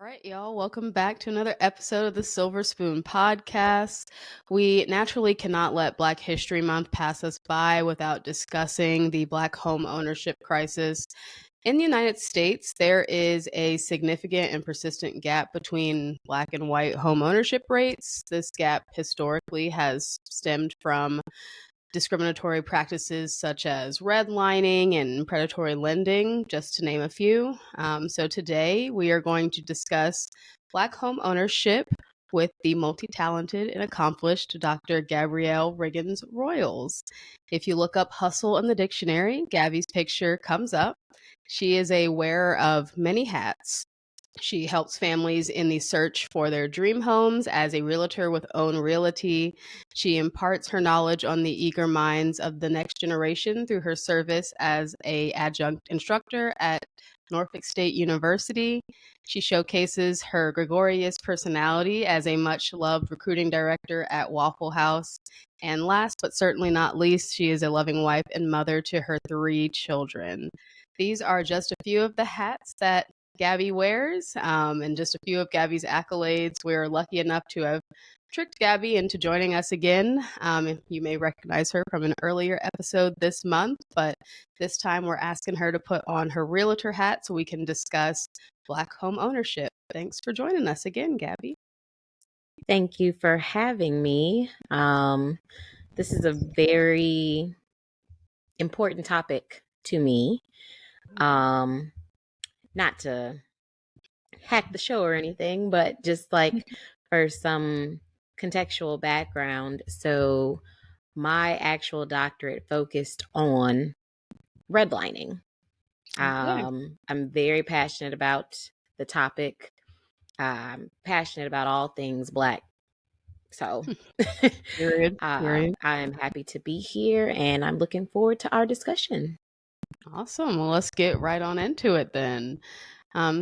All right, y'all, welcome back to another episode of the Silver Spoon Podcast. We naturally cannot let Black History Month pass us by without discussing the Black home ownership crisis. In the United States, there is a significant and persistent gap between Black and white home ownership rates. This gap historically has stemmed from discriminatory practices such as redlining and predatory lending, just to name a few. So today we are going to discuss Black home ownership with the multi-talented and accomplished Dr. Gabrielle Riggins-Royals. If you look up hustle in the dictionary, Gabby's picture comes up. She is a wearer of many hats. She helps families in the search for their dream homes as a realtor with Own Realty. She imparts her knowledge on the eager minds of the next generation through her service as an adjunct instructor at Norfolk State University. She showcases her gregarious personality as a much-loved recruiting director at Waffle House. And last but certainly not least, she is a loving wife and mother to her 3 children. These are just a few of the hats that Gabby wears, and just a few of Gabby's accolades. We're lucky enough to have tricked Gabby into joining us again. You may recognize her from an earlier episode this month, but this time we're asking her to put on her realtor hat so we can discuss Black home ownership. Thanks for joining us again, Gabby. Thank you for having me. This is a very important topic to me. Not to hack the show or anything, but just like for some contextual background. So my actual doctorate focused on redlining. I'm very passionate about the topic. Passionate about all things Black. So Period. I'm happy to be here and I'm looking forward to our discussion. Awesome. Well, let's get right on into it then.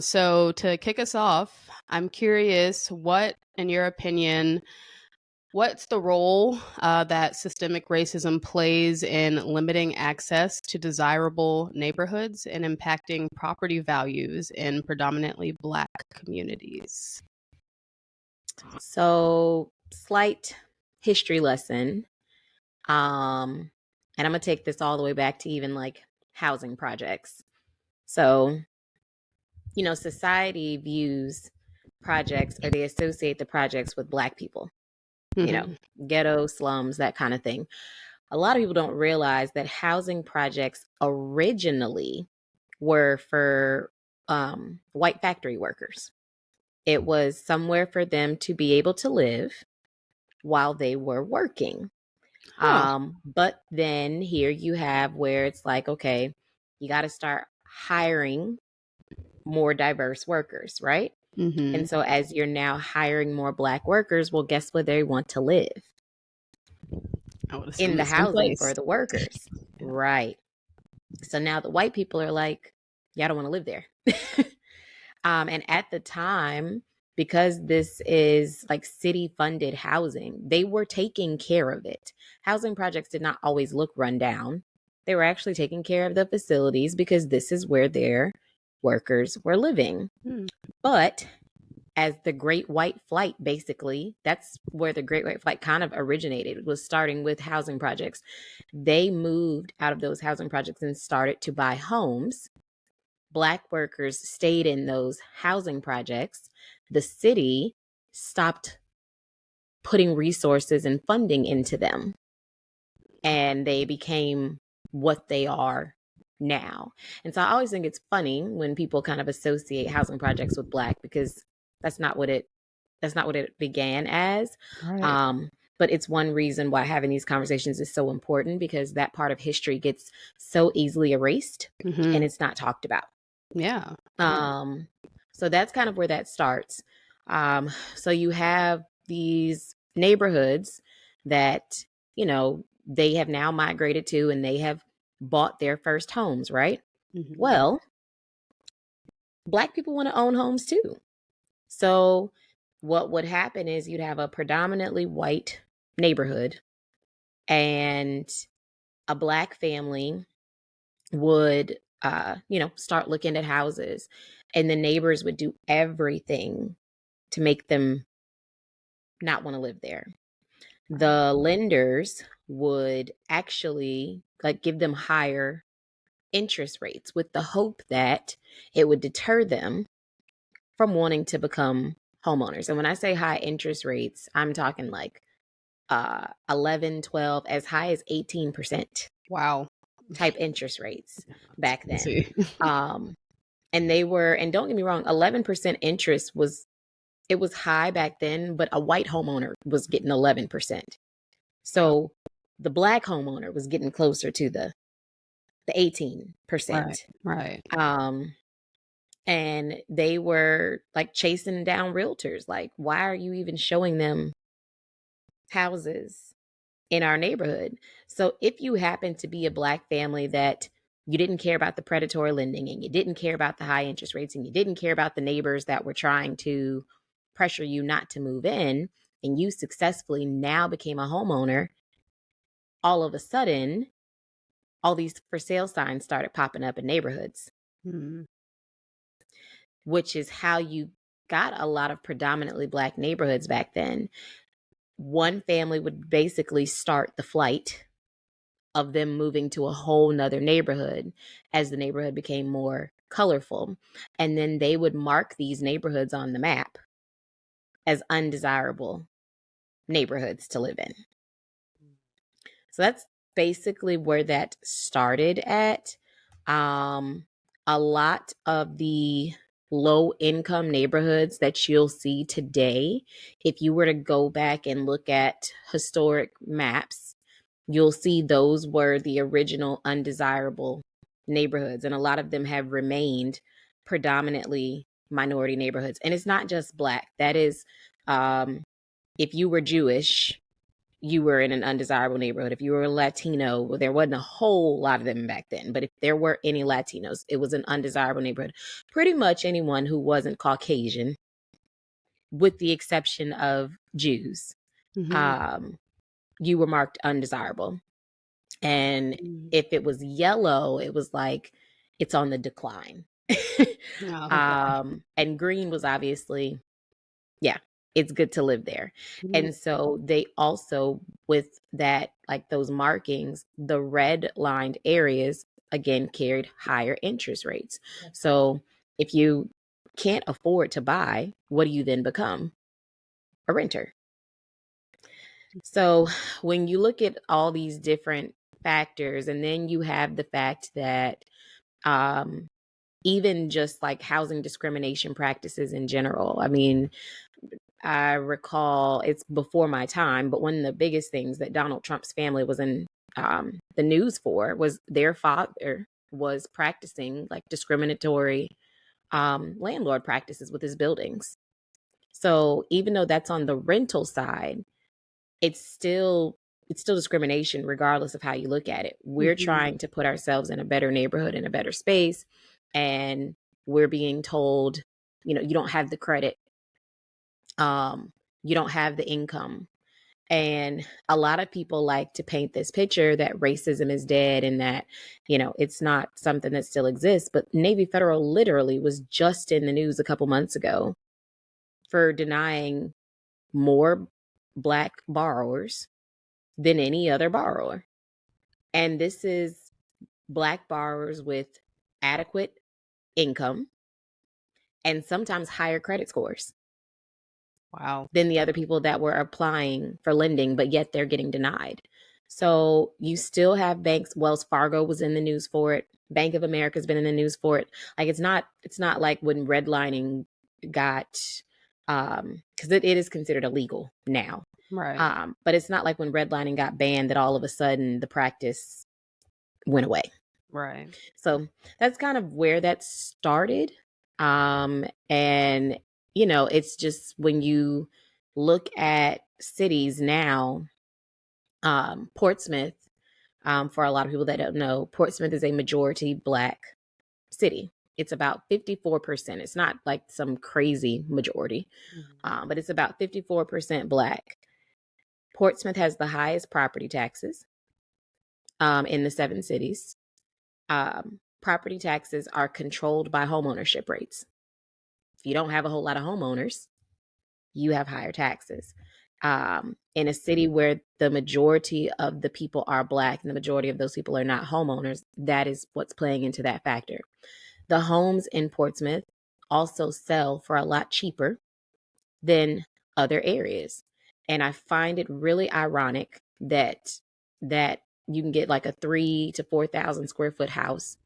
So to kick us off, I'm curious, what, in your opinion, what's the role that systemic racism plays in limiting access to desirable neighborhoods and impacting property values in predominantly Black communities? So, slight history lesson. And I'm going to take this all the way back to even like housing projects. So, society views projects, or they associate the projects with Black people, ghetto, slums, that kind of thing. A lot of people don't realize that housing projects originally were for white factory workers. It was somewhere for them to be able to live while they were working. But then here you have where it's like, okay, you got to start hiring more diverse workers, right? Mm-hmm. And so as you're now hiring more Black workers, well, guess where they want to live? In the housing for the workers. Yeah. Right. So now the white people are like, yeah, I don't want to live there. And at the time, because this is like city funded housing, they were taking care of it. Housing projects did not always look run down. They were actually taking care of the facilities because this is where their workers were living. But as the Great White Flight, basically, that's where the Great White Flight kind of originated. It was starting with housing projects. They moved out of those housing projects and started to buy homes. Black workers stayed in those housing projects. The city stopped putting resources and funding into them. And they became what they are now. And so I always think it's funny when people kind of associate housing projects with Black, because that's not what it began as. Right. But it's one reason why having these conversations is so important, because that part of history gets so easily erased and it's not talked about. Yeah. So that's kind of where that starts. So you have these neighborhoods that, they have now migrated to, and they have bought their first homes, right? Mm-hmm. Well, Black people want to own homes too. So what would happen is you'd have a predominantly white neighborhood, and a Black family would, start looking at houses. And the neighbors would do everything to make them not want to live there. The lenders would actually like give them higher interest rates with the hope that it would deter them from wanting to become homeowners. And when I say high interest rates, I'm talking like 11, 12, as high as 18% Wow. type interest rates back then. See. And they were, and don't get me wrong, 11% interest was, it was high back then, but a white homeowner was getting 11%. So the black homeowner was getting closer to the 18%. Right. And they were like chasing down realtors. Like, why are you even showing them houses in our neighborhood? So if you happen to be a black family that you didn't care about the predatory lending and you didn't care about the high interest rates and you didn't care about the neighbors that were trying to pressure you not to move in, and you successfully now became a homeowner, all of a sudden, all these for sale signs started popping up in neighborhoods, which is how you got a lot of predominantly black neighborhoods back then. One family would basically start the flight of them moving to a whole nother neighborhood as the neighborhood became more colorful. And then they would mark these neighborhoods on the map as undesirable neighborhoods to live in. So that's basically where that started at. A lot of the low income neighborhoods that you'll see today, if you were to go back and look at historic maps, you'll see those were the original undesirable neighborhoods. And a lot of them have remained predominantly minority neighborhoods. And it's not just black. That is, if you were Jewish, you were in an undesirable neighborhood. If you were a Latino, well, there wasn't a whole lot of them back then, but if there were any Latinos, it was an undesirable neighborhood. Pretty much anyone who wasn't Caucasian, with the exception of Jews, you were marked undesirable. And if it was yellow, it was like it's on the decline. And green was obviously, it's good to live there. And so they also, with that, like those markings, the red lined areas again carried higher interest rates. So if you can't afford to buy, what do you then become? A renter. So when you look at all these different factors, and then you have the fact that even just like housing discrimination practices in general, I mean, I recall, it's before my time, but one of the biggest things that Donald Trump's family was in the news for was their father was practicing like discriminatory landlord practices with his buildings. So even though that's on the rental side, it's still discrimination regardless of how you look at it. We're trying to put ourselves in a better neighborhood, in a better space, and we're being told, you know, you don't have the credit, you don't have the income. And a lot of people like to paint this picture that racism is dead and that, you know, it's not something that still exists. But Navy Federal literally was just in the news a couple months ago for denying more Black borrowers than any other borrower. And this is Black borrowers with adequate income and sometimes higher credit scores. Wow. Than the other people that were applying for lending, but yet they're getting denied. So you still have banks. Wells Fargo was in the news for it. Bank of America's been in the news for it. Like it's not like when redlining got, because it is considered illegal now. Right. But it's not like when redlining got banned that all of a sudden the practice went away. Right. So that's kind of where that started. And you know, it's just when you look at cities now, Portsmouth, for a lot of people that don't know, Portsmouth is a majority Black city. It's about 54%. It's not like some crazy majority, but it's about 54% Black. Portsmouth has the highest property taxes in the 7 cities. Property taxes are controlled by homeownership rates. if you don't have a whole lot of homeowners, you have higher taxes. In a city where the majority of the people are Black and the majority of those people are not homeowners, that is what's playing into that factor. The homes in Portsmouth also sell for a lot cheaper than other areas. And I find it really ironic that you can get like a 3 to 4,000 square foot house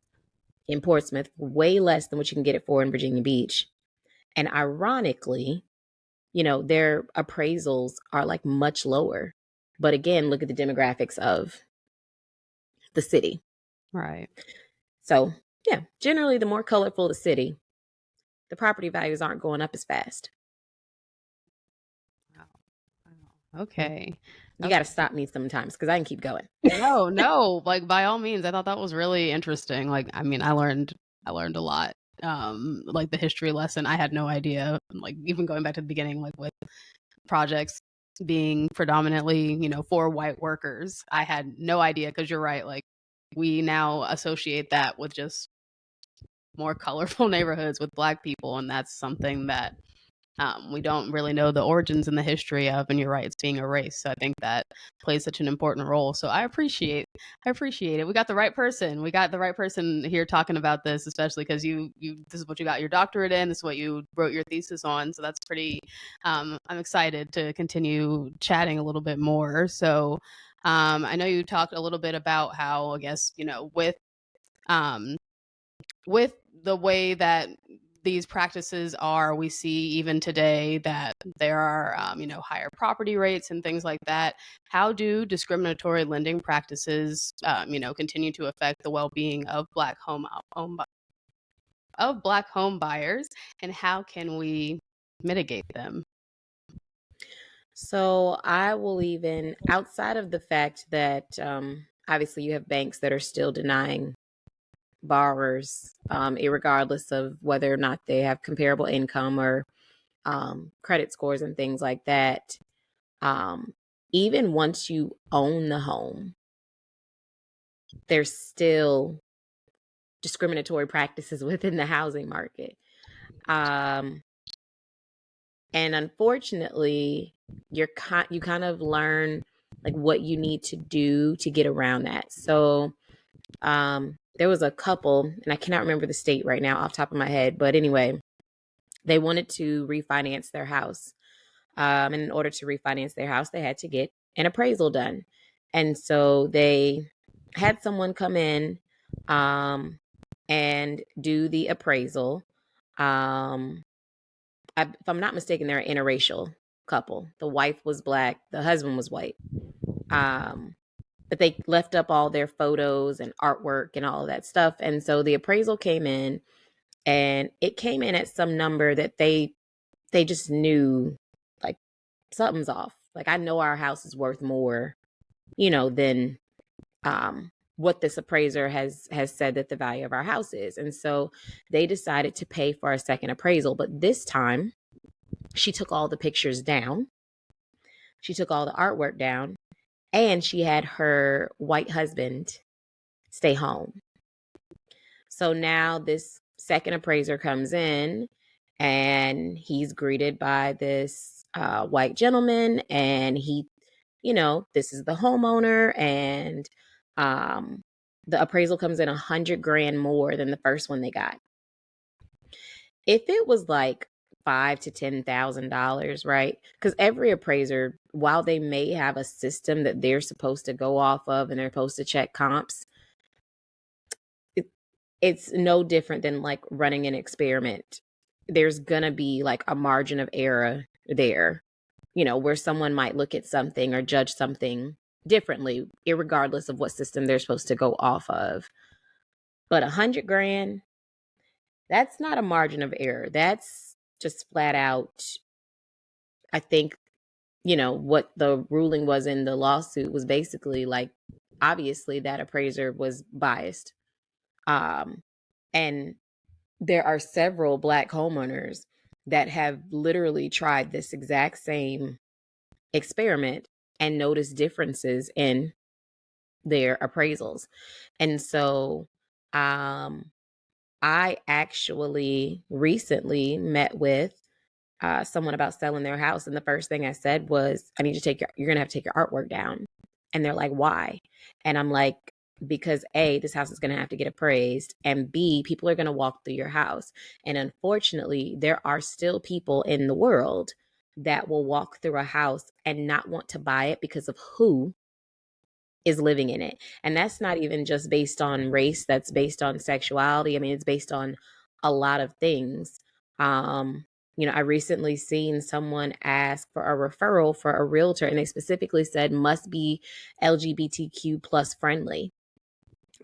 in Portsmouth for way less than what you can get it for in Virginia Beach. And ironically, their appraisals are like much lower. But again, look at the demographics of the city. Right. So, yeah, generally, the more colorful the city, the property values aren't going up as fast. Okay. You got to stop me sometimes because I can keep going. No, like by all means. I thought that was really interesting. Like, I mean, I learned a lot. Like the history lesson, I had no idea. Like even going back to the beginning, like with projects being predominantly, for white workers, I had no idea, because you're right. Like we now associate that with just more colorful neighborhoods with Black people, and that's something that we don't really know the origins and the history of. And you're right, it's being erased. So I think that plays such an important role. So I appreciate it. We got the right person. We got the right person here talking about this, especially because you this is what you got your doctorate in. This is what you wrote your thesis on. So that's pretty. I'm excited to continue chatting a little bit more. So I know you talked a little bit about how, I guess, with the way that these practices are, we see even today that there are, higher property rates and things like that. How do discriminatory lending practices, continue to affect the well-being of Black home buyers, and how can we mitigate them? So I will even, outside of the fact that obviously you have banks that are still denying borrowers, irregardless of whether or not they have comparable income or credit scores and things like that. Even once you own the home, there's still discriminatory practices within the housing market. And unfortunately, you kind of learn like what you need to do to get around that. So there was a couple, and I cannot remember the state right now off the top of my head, but anyway, they wanted to refinance their house. And in order to refinance their house, they had to get an appraisal done. And so they had someone come in and do the appraisal. If I'm not mistaken, they're an interracial couple. The wife was Black, the husband was white. But they left up all their photos and artwork and all of that stuff. And so the appraisal came in, and it came in at some number that they just knew, like, something's off. Like, I know our house is worth more, than what this appraiser has said that the value of our house is. And so they decided to pay for a second appraisal. But this time, she took all the pictures down. She took all the artwork down, and she had her white husband stay home. So now this second appraiser comes in, and he's greeted by this white gentleman, and he, this is the homeowner, and the appraisal comes in $100,000 more than the first one they got. If it was like $5,000 to $10,000, right? Because every appraiser, while they may have a system that they're supposed to go off of and they're supposed to check comps, it's no different than like running an experiment. There's gonna be like a margin of error there, where someone might look at something or judge something differently, irregardless of what system they're supposed to go off of. But $100,000, that's not a margin of error. That's just flat out, I think, what the ruling was in the lawsuit was basically like, obviously that appraiser was biased. And there are several Black homeowners that have literally tried this exact same experiment and noticed differences in their appraisals. And so I actually recently met with someone about selling their house. And the first thing I said was, I need to you're going to have to take your artwork down. And they're like, why? And I'm like, because A, this house is going to have to get appraised. And B, people are going to walk through your house. And unfortunately, there are still people in the world that will walk through a house and not want to buy it because of who is living in it. And that's not even just based on race, that's based on sexuality. I mean, it's based on a lot of things. I recently seen someone ask for a referral for a realtor, and they specifically said must be LGBTQ plus friendly,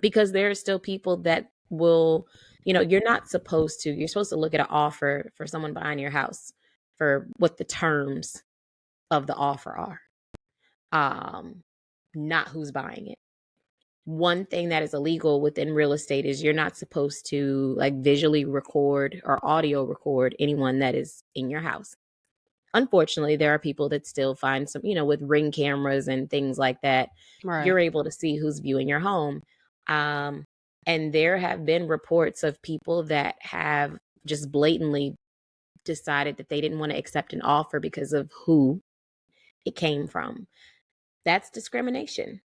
because there are still people that will, you're supposed to look at an offer for someone buying your house for what the terms of the offer are, not who's buying it. One thing that is illegal within real estate is you're not supposed to like visually record or audio record anyone that is in your house. Unfortunately, there are people that still find some, with Ring cameras and things like that, Right. you're able to see who's viewing your home. And there have been reports of people that have just blatantly decided that they didn't want to accept an offer because of who it came from. That's discrimination.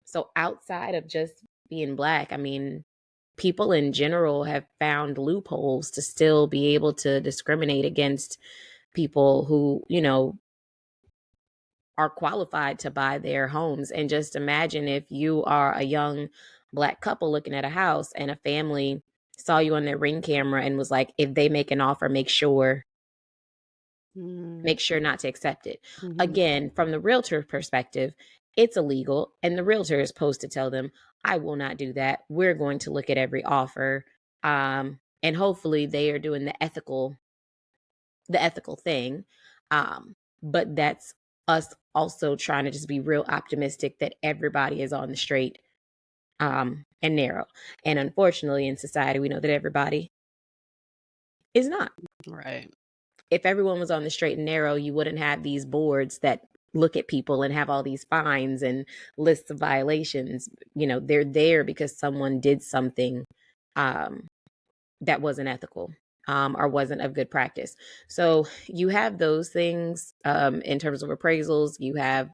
So outside of just being Black, I mean, people in general have found loopholes to still be able to discriminate against people who, are qualified to buy their homes. And just imagine if you are a young Black couple looking at a house and a family saw you on their Ring camera and was like, if they make an offer, make sure not to accept it. Mm-hmm. Again, from the realtor perspective, it's illegal. And the realtor is supposed to tell them, I will not do that. We're going to look at every offer. And hopefully they are doing the ethical thing. But that's us also trying to just be real optimistic that everybody is on the straight and narrow. And unfortunately, in society, we know that everybody is not. Right. If everyone was on the straight and narrow, you wouldn't have these boards that look at people and have all these fines and lists of violations. They're there because someone did something that wasn't ethical or wasn't of good practice. So you have those things in terms of appraisals. You have,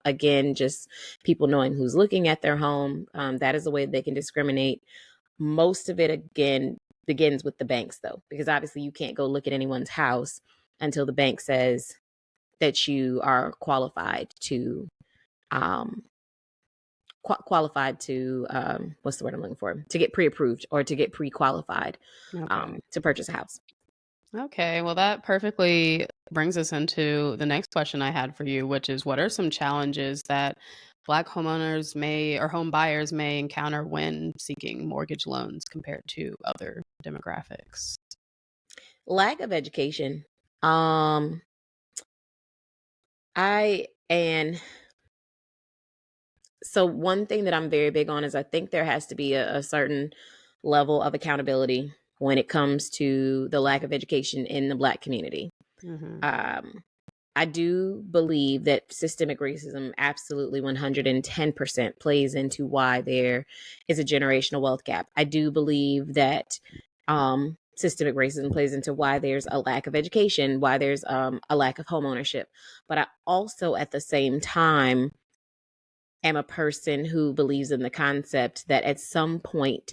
again, just people knowing who's looking at their home. That is a way they can discriminate. Most of it, again, begins with the banks, though, because obviously you can't go look at anyone's house until the bank says that you are qualified to what's the word I'm looking for, to get pre-approved or to get pre-qualified to purchase a house. Okay, well, that perfectly brings us into the next question I had for you, which is, what are some challenges that Black homeowners or home buyers may encounter when seeking mortgage loans compared to other demographics? Lack of education. So one thing that I'm very big on is I think there has to be a certain level of accountability when it comes to the lack of education in the Black community. Mm-hmm. I do believe that systemic racism absolutely 110% plays into why there is a generational wealth gap. I do believe that systemic racism plays into why there's a lack of education, why there's a lack of home ownership. But I also, at the same time, am a person who believes in the concept that at some point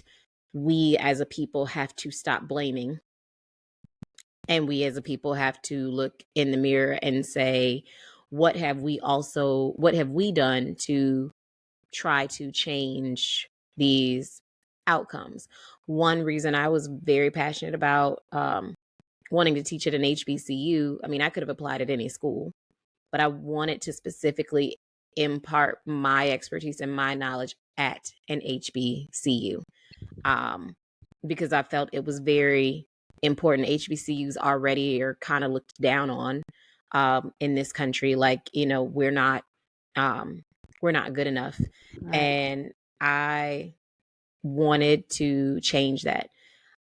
we as a people have to stop blaming. And we as a people have to look in the mirror and say, what have we done to try to change these outcomes? One reason I was very passionate about wanting to teach at an HBCU, I mean, I could have applied at any school, but I wanted to specifically impart my expertise and my knowledge at an HBCU because I felt it was very important. HBCUs already are kind of looked down on in this country. Like, we're not good enough. Right. And I wanted to change that.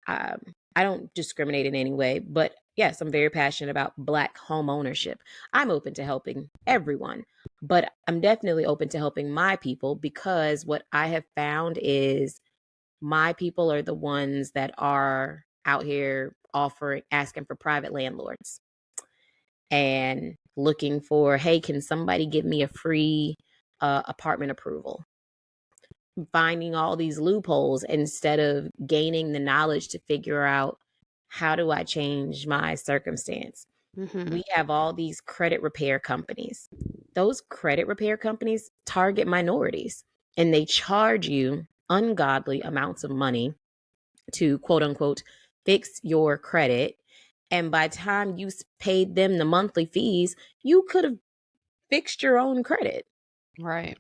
I don't discriminate in any way, but yes, I'm very passionate about Black home ownership. I'm open to helping everyone, but I'm definitely open to helping my people, because what I have found is My people are the ones that are out here asking for private landlords and looking for, hey, can somebody give me a free apartment approval? Finding all these loopholes instead of gaining the knowledge to figure out, how do I change my circumstance? We have all these credit repair companies. Those credit repair companies target minorities, and they charge you ungodly amounts of money to, quote unquote, fix your credit. And by the time you paid them the monthly fees, you could have fixed your own credit. Right.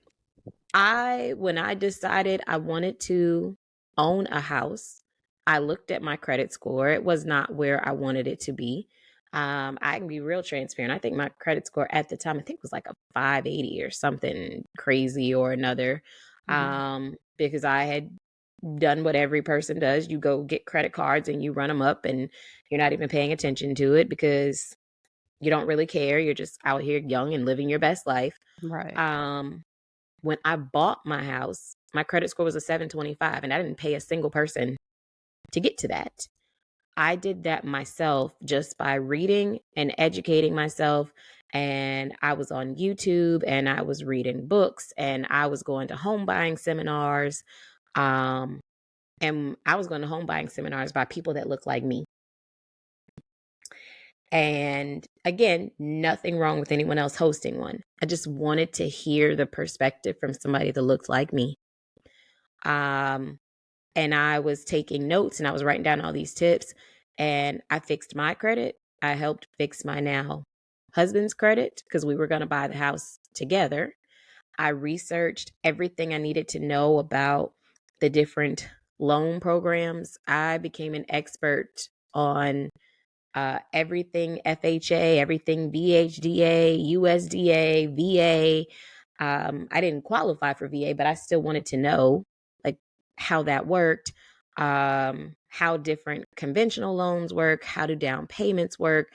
When I decided I wanted to own a house, I looked at my credit score. It was not where I wanted it to be. I can be real transparent. I think my credit score at the time, I think, was like a 580 or something crazy or another. Because I had done what every person does. You go get credit cards and you run them up, and you're not even paying attention to it because you don't really care. You're just out here young and living your best life. Right. When I bought my house, my credit score was a 725, and I didn't pay a single person to get to that. I did that myself just by reading and educating myself. And I was on YouTube, and I was reading books, and I was going to home buying seminars. And I was going to home buying seminars by people that look like me. And again, nothing wrong with anyone else hosting one. I just wanted to hear the perspective from somebody that looked like me. And I was taking notes, and I was writing down all these tips, and I fixed my credit. I helped fix my now husband's credit because we were going to buy the house together. I researched everything I needed to know about the different loan programs. I became an expert on everything FHA, everything VHDA, USDA, VA. I didn't qualify for VA, but I still wanted to know like how that worked, how different conventional loans work, how do down payments work.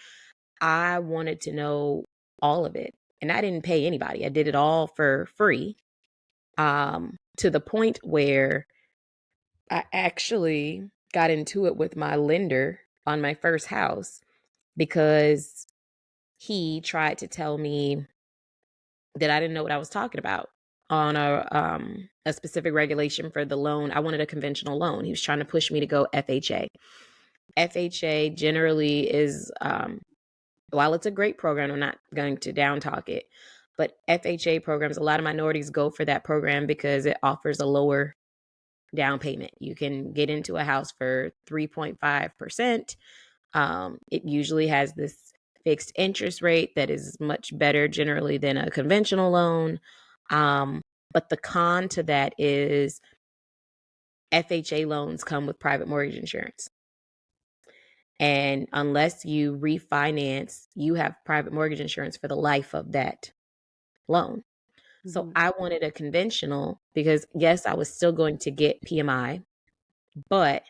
I wanted to know all of it. And I didn't pay anybody. I did it all for free, to the point where I actually got into it with my lender on my first house because he tried to tell me that I didn't know what I was talking about on a specific regulation for the loan. I wanted a conventional loan. He was trying to push me to go FHA. FHA generally is, while it's a great program, I'm not going to down talk it, but FHA programs, a lot of minorities go for that program because it offers a lower down payment. You can get into a house for 3.5%. It usually has this fixed interest rate that is much better generally than a conventional loan. But the con to that is FHA loans come with private mortgage insurance. And unless you refinance, you have private mortgage insurance for the life of that loan. So I wanted a conventional because, yes, I was still going to get PMI, but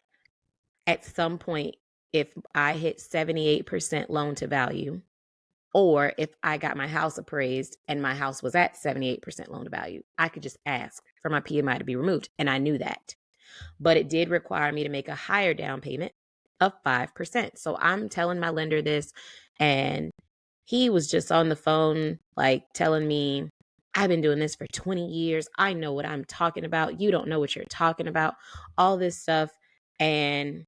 at some point, if I hit 78% loan to value, or if I got my house appraised and my house was at 78% loan to value, I could just ask for my PMI to be removed. And I knew that. But it did require me to make a higher down payment of 5%. So I'm telling my lender this, and he was just on the phone, like telling me, I've been doing this for 20 years. I know what I'm talking about. You don't know what you're talking about. All this stuff. And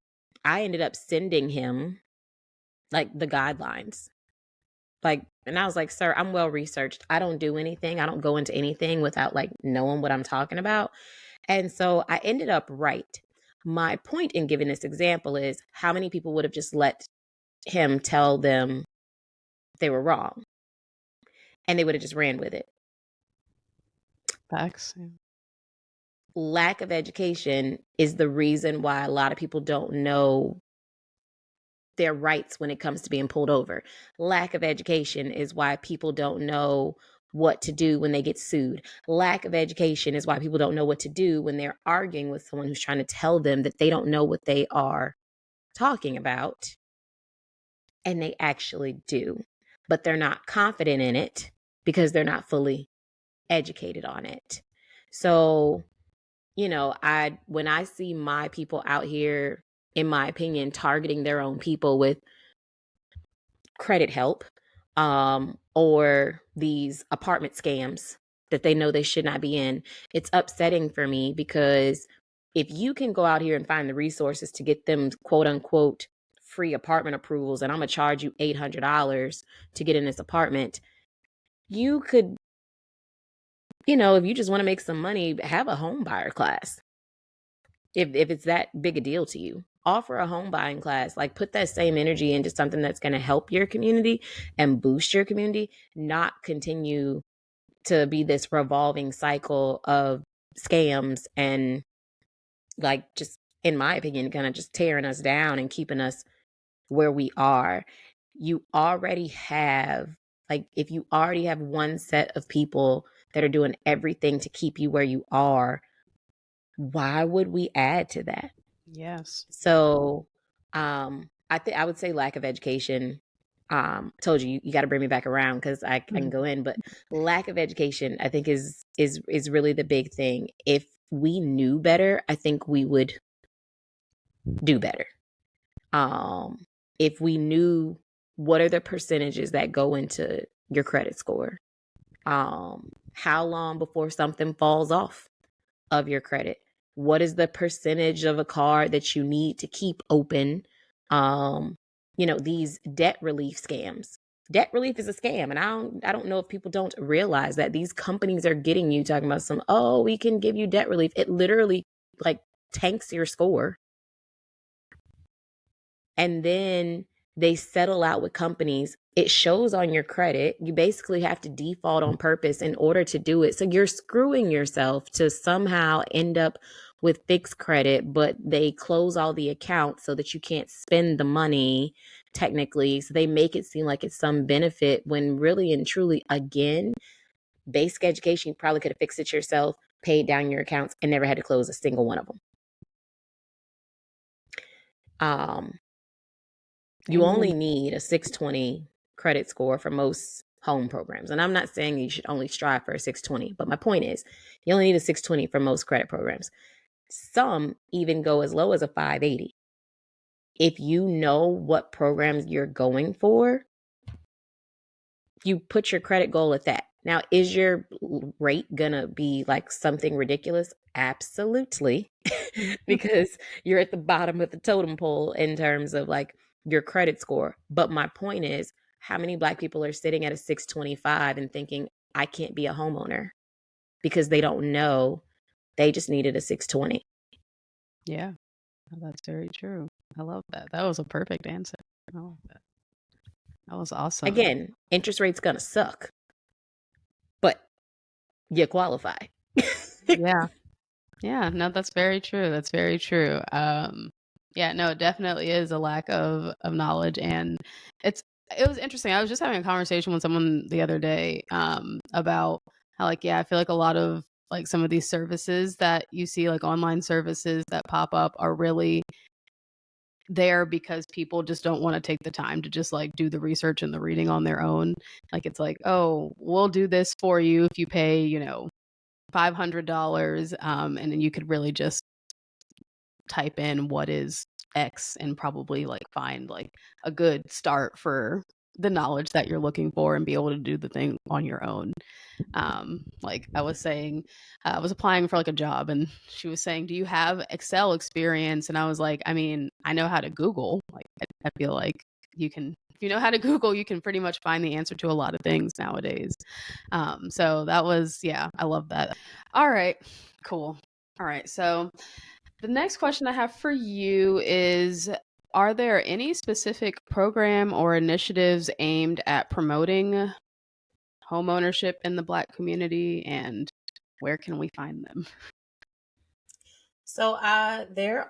I ended up sending him like the guidelines. And I was like, sir, I'm well researched. I don't do anything. I don't go into anything without like knowing what I'm talking about. And so I ended up right. My point in giving this example is how many people would have just let him tell them they were wrong and they would have just ran with it. Facts. Lack of education is the reason why a lot of people don't know their rights when it comes to being pulled over. Lack of education is why people don't know what to do when they get sued. Lack of education is why people don't know what to do when they're arguing with someone who's trying to tell them that they don't know what they are talking about. And they actually do, but they're not confident in it because they're not fully educated on it. So when I see my people out here, in my opinion, targeting their own people with credit help, or these apartment scams that they know they should not be in, it's upsetting for me, because if you can go out here and find the resources to get them quote unquote free apartment approvals, and I'm going to charge you $800 to get in this apartment, you could, if you just want to make some money, have a home buyer class. If it's that big a deal to you, offer a home buying class. Like, put that same energy into something that's going to help your community and boost your community, not continue to be this revolving cycle of scams and, like, just, in my opinion, kind of just tearing us down and keeping us where we are. You already have, like, if you already have one set of people that are doing everything to keep you where you are, why would we add to that? Yes. So, I would say lack of education. Told you got to bring me back around, because I can go in, but lack of education, I think, is really the big thing. If we knew better, I think we would do better. If we knew what are the percentages that go into your credit score, how long before something falls off of your credit, what is the percentage of a card that you need to keep open? These debt relief scams. Debt relief is a scam, and I don't know if people don't realize that these companies are getting you talking about we can give you debt relief. It literally, like, tanks your score. And then they settle out with companies. It shows on your credit. You basically have to default on purpose in order to do it. So you're screwing yourself to somehow end up with fixed credit, but they close all the accounts so that you can't spend the money technically. So they make it seem like it's some benefit, when really and truly, again, basic education, you probably could have fixed it yourself, paid down your accounts, and never had to close a single one of them. You only need a 620 credit score for most home programs. And I'm not saying you should only strive for a 620, but my point is, you only need a 620 for most credit programs. Some even go as low as a 580. If you know what programs you're going for, you put your credit goal at that. Now, is your rate gonna be like something ridiculous? Absolutely. Because you're at the bottom of the totem pole in terms of, like, your credit score. But my point is, how many Black people are sitting at a 625 and thinking, I can't be a homeowner, because they don't know they just needed a 620? Yeah, that's very true. I love that. That was a perfect answer. I love that. That was awesome. Again, interest rate's gonna suck, but you qualify. Yeah. Yeah, no, that's very true. That's very true. Yeah, no, it definitely is a lack of knowledge, and it was interesting. I was just having a conversation with someone the other day about how, like, yeah, I feel like a lot of, like, some of these services that you see, like online services that pop up, are really there because people just don't want to take the time to just, like, do the research and the reading on their own. Like, it's like, oh, we'll do this for you if you pay, $500, and then you could really just type in what is X and probably, like, find, like, a good start for the knowledge that you're looking for and be able to do the thing on your own. Like I was saying, I was applying for, like, a job, and she was saying, do you have Excel experience? And I was like, I mean, I know how to Google. Like, I feel like if you know how to Google, you can pretty much find the answer to a lot of things nowadays. So that was, yeah, I love that. All right, cool. All right, so the next question I have for you is, are there any specific program or initiatives aimed at promoting homeownership in the Black community, and where can we find them? So there's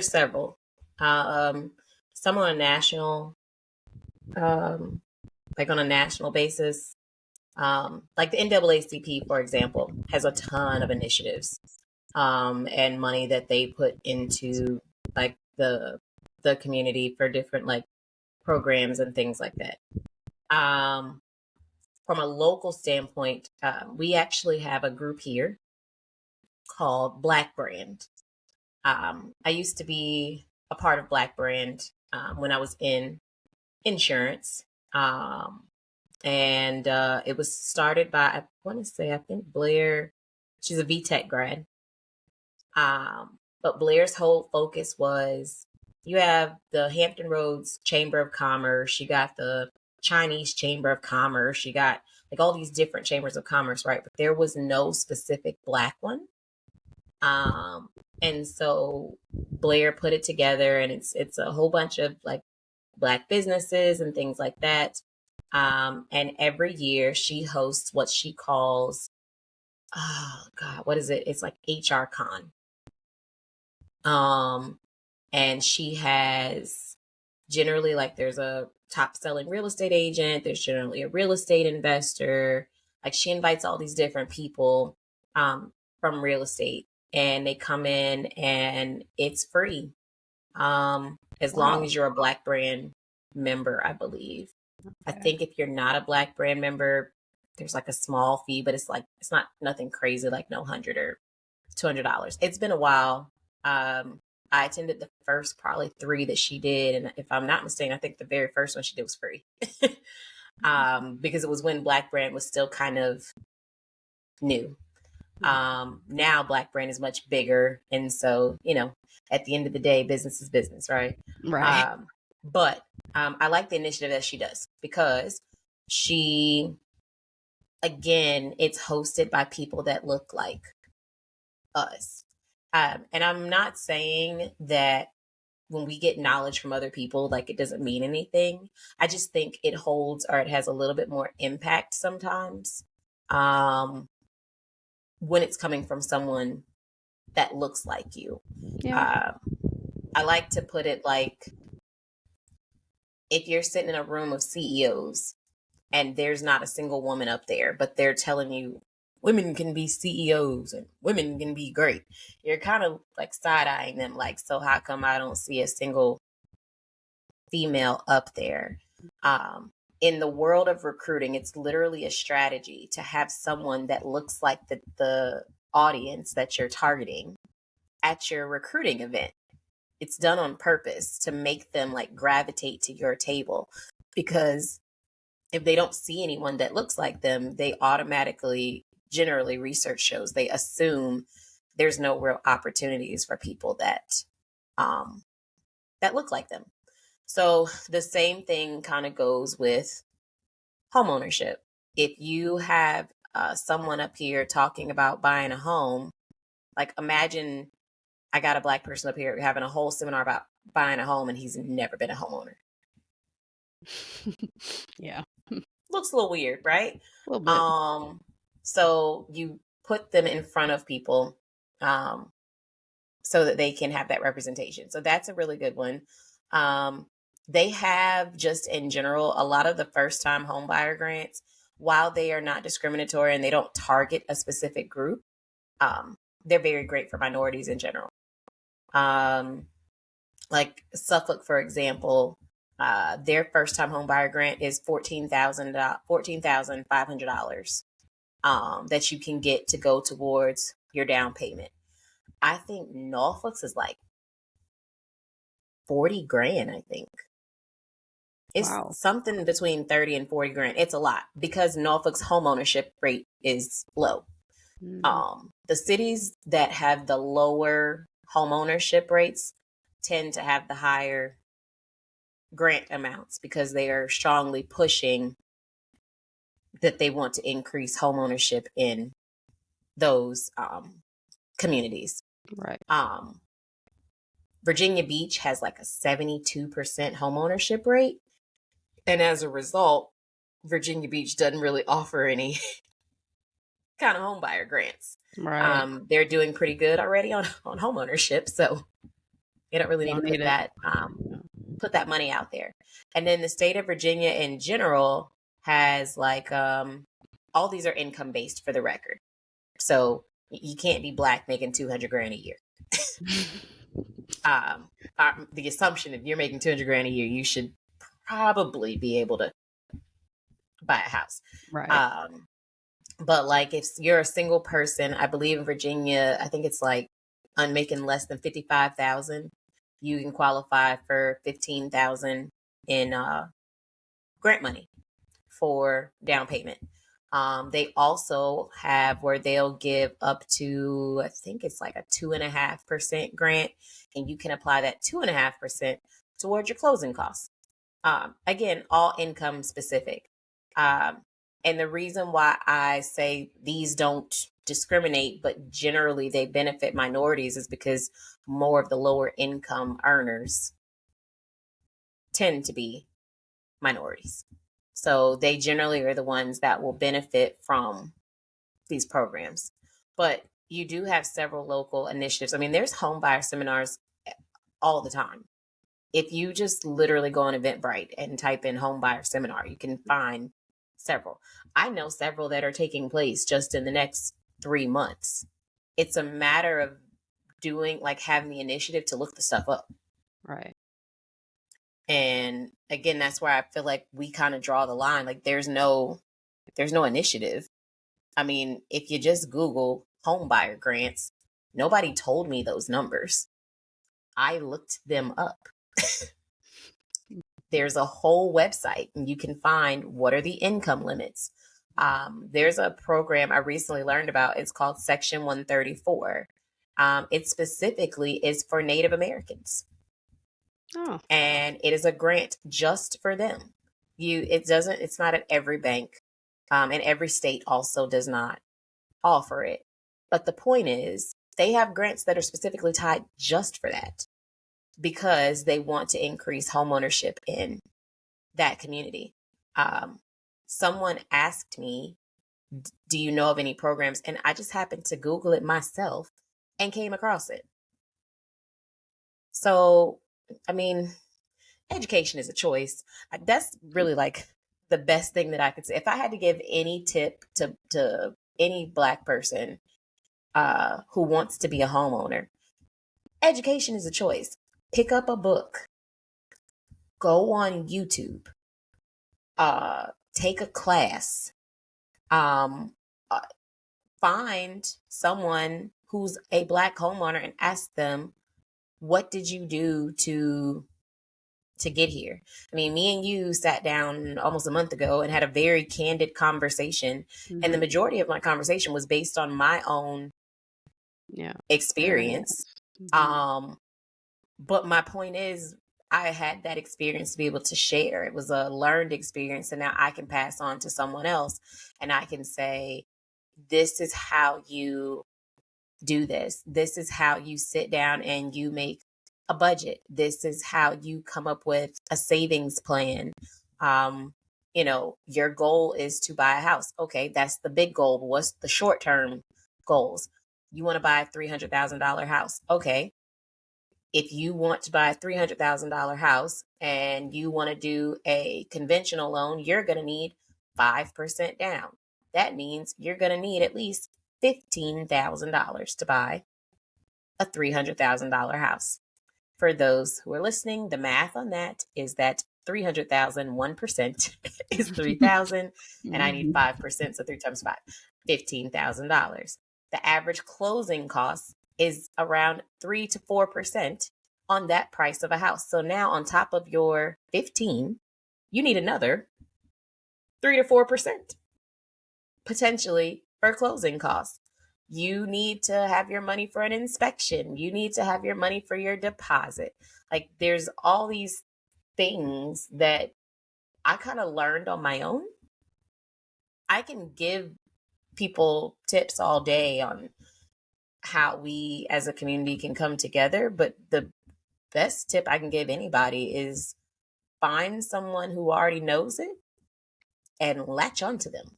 several. Some on a national, like on a national basis. Like the NAACP, for example, has a ton of initiatives, and money that they put into, like, the community for different, like, programs and things like that. From a local standpoint, we actually have a group here called Black Brand. I used to be a part of Black Brand when I was in insurance. Um, and it was started by, I want to say, I think Blair, she's a VTech grad. But Blair's whole focus was, you have the Hampton Roads Chamber of Commerce, you got the Chinese Chamber of Commerce, you got like all these different chambers of commerce, right? But there was no specific Black one. And so Blair put it together, and it's a whole bunch of like Black businesses and things like that. And every year she hosts what she calls, oh God, what is it? It's like HR Con. And she has generally, like, there's a top selling real estate agent, there's generally a real estate investor. Like, she invites all these different people from real estate, and they come in, and it's free. As long as you're a Black Brand member, I believe. I think if you're not a Black Brand member, there's like a small fee, but it's like, it's not nothing crazy, like no $100 or $200. It's been a while. I attended the first probably 3 that she did, and if I'm not mistaken, I think the very first one she did was free. Because it was when Black Brand was still kind of new. Now Black Brand is much bigger, and so, you know, at the end of the day, business is business, right? Right. But I like the initiative that she does, because she, again, it's hosted by people that look like us. And I'm not saying that when we get knowledge from other people, like, it doesn't mean anything. I just think it holds, or it has a little bit more impact sometimes, when it's coming from someone that looks like you. Yeah. I like to put it like, if you're sitting in a room of CEOs and there's not a single woman up there, but they're telling you women can be CEOs and women can be great, you're kind of like side-eyeing them, like, so how come I don't see a single female up there? In the world of recruiting, it's literally a strategy to have someone that looks like the audience that you're targeting at your recruiting event. It's done on purpose to make them like gravitate to your table, because if they don't see anyone that looks like them, they automatically, generally, research shows, they assume there's no real opportunities for people that that look like them. So the same thing kind of goes with homeownership. If you have someone up here talking about buying a home, like, imagine I got a Black person up here having a whole seminar about buying a home, and he's never been a homeowner. Yeah. Looks a little weird, right? A little bit. So you put them in front of people so that they can have that representation. So that's a really good one. They have, just in general, a lot of the first time home buyer grants, while they are not discriminatory and they don't target a specific group, they're very great for minorities in general. Like Suffolk, for example, their first time home buyer grant is $14,500 that you can get to go towards your down payment. I think Norfolk's is like 40 grand, I think. It's something between 30 and 40 grand. It's a lot, because Norfolk's homeownership rate is low. The cities that have the lower homeownership rates tend to have the higher grant amounts, because they are strongly pushing that they want to increase homeownership in those communities. Right. Virginia Beach has like a 72% homeownership rate. And as a result, Virginia Beach doesn't really offer any kind of home buyer grants. Right. They're doing pretty good already on homeownership. So you don't really need to put that money out there. And then the state of Virginia in general has like, all these are income based, for the record. So you can't be Black making 200 grand a year. The assumption, if you're making 200 grand a year, you should probably be able to buy a house. Right. But like if you're a single person, I believe in Virginia, I think it's like on making less than 55,000, you can qualify for 15,000 in grant money for down payment. They also have where they'll give up to, I think it's like a 2.5% grant, and you can apply that 2.5% towards your closing costs. Again, all income specific. Um, and the reason why I say these don't discriminate, but generally they benefit minorities, is because more of the lower income earners tend to be minorities. So they generally are the ones that will benefit from these programs. But you do have several local initiatives. I mean, there's home buyer seminars all the time. If you just literally go on Eventbrite and type in home buyer seminar, you can find several. I know several that are taking place just in the next 3 months. It's a matter of doing, like, having the initiative to look the stuff up. Right. And again, that's where I feel like we kind of draw the line. Like there's no initiative. I mean, if you just Google home buyer grants, nobody told me those numbers. I looked them up. There's a whole website and you can find what are the income limits. There's a program I recently learned about. It's called Section 134. It specifically is for Native Americans. Oh. And it is a grant just for them. It's not at every bank. And every state also does not offer it. But the point is, they have grants that are specifically tied just for that because they want to increase homeownership in that community. Someone asked me, do you know of any programs? And I just happened to Google it myself and came across it. So, I mean, education is a choice. That's really like the best thing that I could say. If I had to give any tip to any Black person who wants to be a homeowner, education is a choice. Pick up a book, go on YouTube, take a class, um, uh, find someone who's a Black homeowner and ask them, what did you do to get here? I mean, me and you sat down almost a month ago and had a very candid conversation. Mm-hmm. And the majority of my conversation was based on my own experience. Mm-hmm. But my point is, I had that experience to be able to share. It was a learned experience. And now I can pass on to someone else and I can say, this is how you do this. This is how you sit down and you make a budget. This is how you come up with a savings plan. Your goal is to buy a house. Okay, that's the big goal. But what's the short term goals? You want to buy a $300,000 house. Okay. If you want to buy a $300,000 house and you want to do a conventional loan, you're going to need 5% down. That means you're going to need at least $15,000 to buy a $300,000 house. For those who are listening, the math on that is that 300,000, 1% is 3,000, and I need 5%, so 3 times 5, $15,000. The average closing cost is around 3 to 4% on that price of a house. So now on top of your 15, you need another 3 to 4% potentially for closing costs. You need to have your money for an inspection. You need to have your money for your deposit. Like there's all these things that I kind of learned on my own. I can give people tips all day on how we as a community can come together, but the best tip I can give anybody is find someone who already knows it and latch onto them.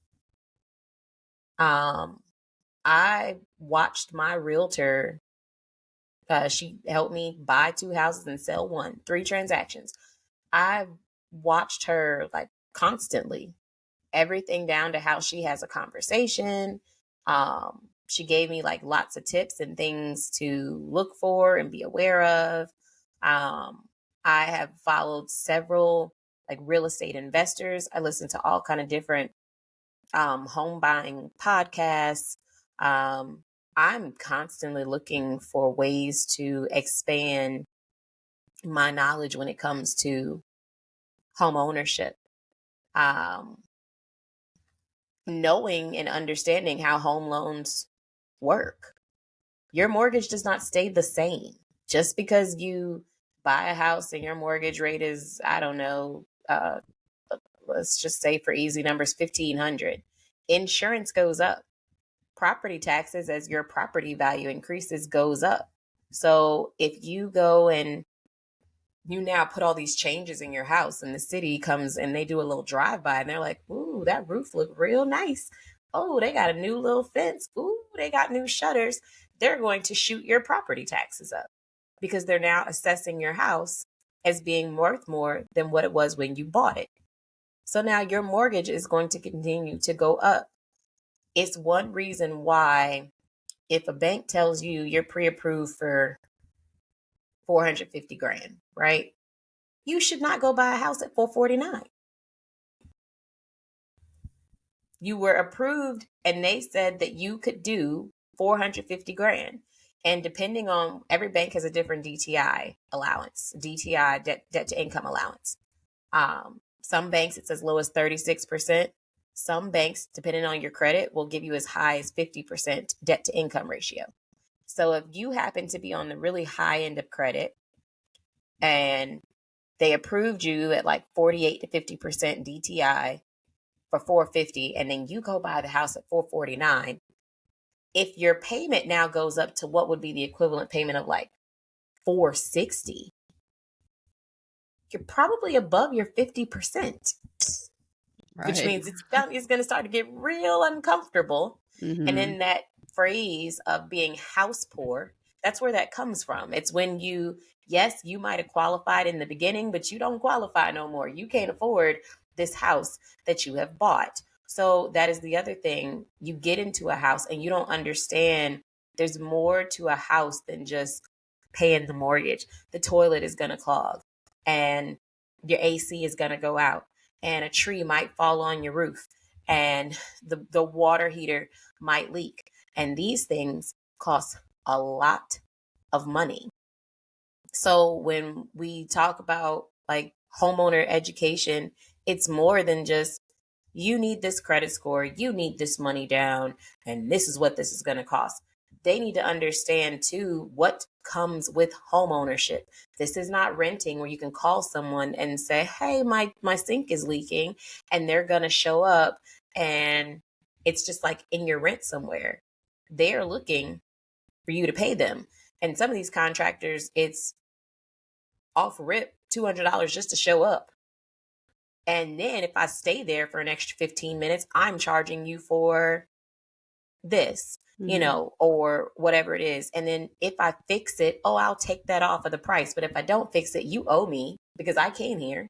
I watched my realtor. She helped me buy 2 houses and sell 1, 3 transactions. I've watched her like constantly, everything down to how she has a conversation. She gave me like lots of tips and things to look for and be aware of. I have followed several like real estate investors. I listen to all kind of different home buying podcasts. I'm constantly looking for ways to expand my knowledge when it comes to home ownership. Um, Knowing and understanding how home loans work. Your mortgage does not stay the same. Just because you buy a house and your mortgage rate is, I don't know, let's just say for easy numbers, 1,500. Insurance goes up. Property taxes, as your property value increases, goes up. So if you go and you now put all these changes in your house and the city comes and they do a little drive by and they're like, ooh, that roof looked real nice. Oh, they got a new little fence. Ooh, they got new shutters. They're going to shoot your property taxes up because they're now assessing your house as being worth more than what it was when you bought it. So now your mortgage is going to continue to go up. It's one reason why if a bank tells you you're pre-approved for 450 grand, right? You should not go buy a house at 449. You were approved and they said that you could do 450 grand. And depending on, every bank has a different DTI allowance, DTI, debt to income allowance. Some banks, it's as low as 36%. Some banks, depending on your credit, will give you as high as 50% debt to income ratio. So if you happen to be on the really high end of credit and they approved you at like 48 to 50% DTI for 450, and then you go buy the house at 449, if your payment now goes up to what would be the equivalent payment of like 460, you're probably above your 50%, Right. which means it's going to start to get real uncomfortable. Mm-hmm. And then that phrase of being house poor, that's where that comes from. It's when yes, you might have qualified in the beginning, but you don't qualify no more. You can't afford this house that you have bought. So that is the other thing. You get into a house and you don't understand there's more to a house than just paying the mortgage. The toilet is going to clog and your AC is going to go out and a tree might fall on your roof and the water heater might leak. And these things cost a lot of money. So when we talk about like homeowner education, it's more than just you need this credit score, you need this money down, and this is what this is going to cost. They need to understand too what comes with home ownership. This is not renting where you can call someone and say, hey, my sink is leaking, and they're going to show up and it's just like in your rent somewhere. They're looking for you to pay them. And some of these contractors, it's off rip $200 just to show up. And then if I stay there for an extra 15 minutes, I'm charging you for this, or whatever it is. And then if I fix it, I'll take that off of the price. But if I don't fix it, you owe me because I came here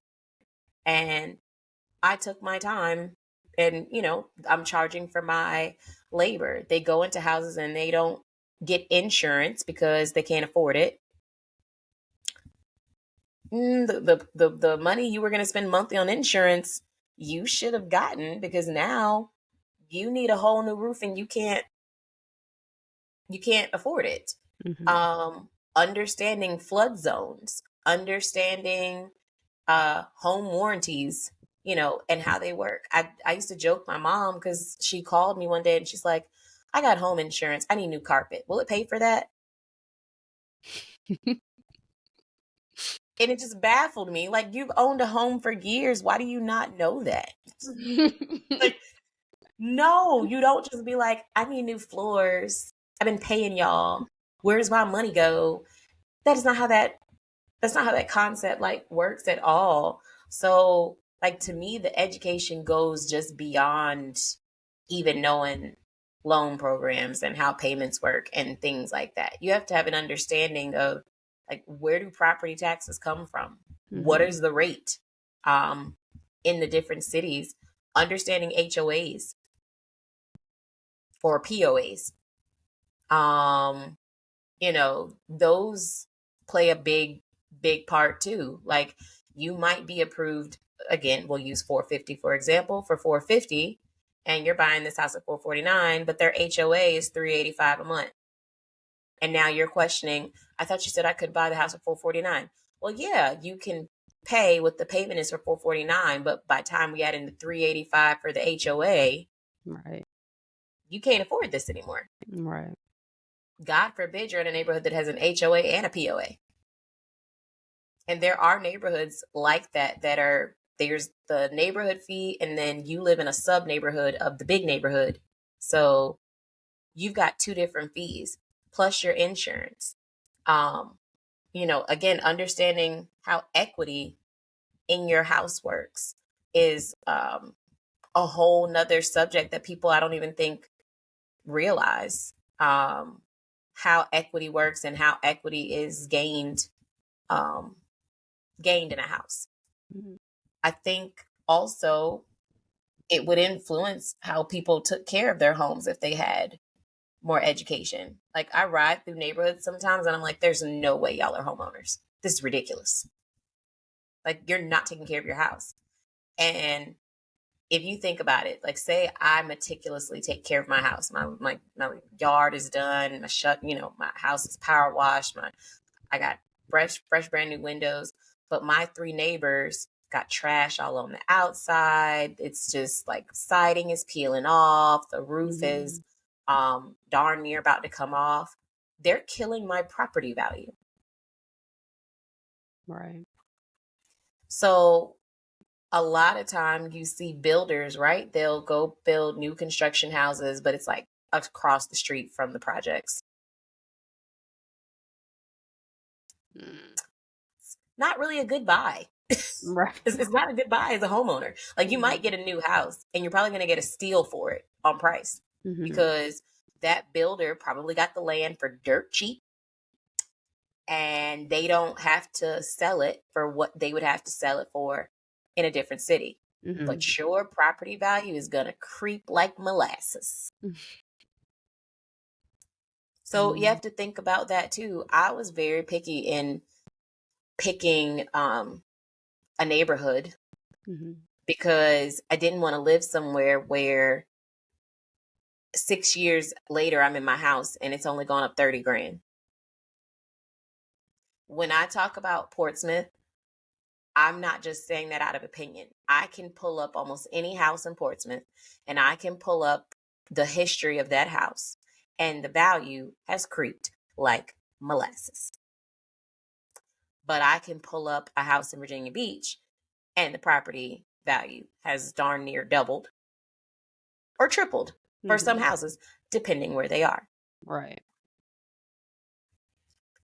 and I took my time and, I'm charging for my labor. They go into houses and they don't get insurance because they can't afford it. The money you were going to spend monthly on insurance, you should have gotten because now you need a whole new roof and you can't afford it. Mm-hmm. Understanding flood zones, understanding home warranties, and how they work. I used to joke my mom because she called me one day and she's like, I got home insurance. I need new carpet. Will it pay for that? And it just baffled me. Like, you've owned a home for years. Why do you not know that? Like, no, you don't just be like, I need new floors. I've been paying y'all. Where's my money go? That is not how that's not how that concept like works at all. So, like, to me, the education goes just beyond even knowing loan programs and how payments work and things like that. You have to have an understanding of like, where do property taxes come from? What Mm-hmm. is the rate in the different cities? Understanding HOAs or POAs. Those play a big part too. Like, you might be approved, again, we'll use 450 for example, for 450, and you're buying this house at $449, but their HOA is $385 a month. And now you're questioning, I thought you said I could buy the house at $449. Well, yeah, you can pay what the payment is for $449, but by the time we add in the $385 for the HOA, Right. you can't afford this anymore. Right. God forbid you're in a neighborhood that has an HOA and a POA. And there are neighborhoods like that there's the neighborhood fee, and then you live in a sub neighborhood of the big neighborhood. So you've got two different fees plus your insurance. Again, understanding how equity in your house works is a whole nother subject that people I don't even think realize how equity works and how equity is gained in a house. Mm-hmm. I think also it would influence how people took care of their homes if they had more education. Like, I ride through neighborhoods sometimes and I'm like, there's no way y'all are homeowners. This is ridiculous. Like, you're not taking care of your house. And if you think about it, like, say I meticulously take care of my house. My yard is done. My house is power washed. I got fresh brand new windows, but my three neighbors got trash all on the outside. It's just like siding is peeling off. The roof is darn near about to come off. They're killing my property value. Right. So a lot of time you see builders, right? They'll go build new construction houses, but it's like across the street from the projects. It's not really a good buy. Right. It's not a good buy as a homeowner. Like, you might get a new house and you're probably going to get a steal for it on price because that builder probably got the land for dirt cheap and they don't have to sell it for what they would have to sell it for in a different city. But your property value is going to creep like molasses. So you have to think about that too. I was very picky in picking a neighborhood because I didn't want to live somewhere where 6 years later I'm in my house and it's only gone up 30 grand. When I talk about Portsmouth, I'm not just saying that out of opinion. I can pull up almost any house in Portsmouth and I can pull up the history of that house, and the value has creeped like molasses. But I can pull up a house in Virginia Beach and the property value has darn near doubled or tripled for some houses, depending where they are. Right.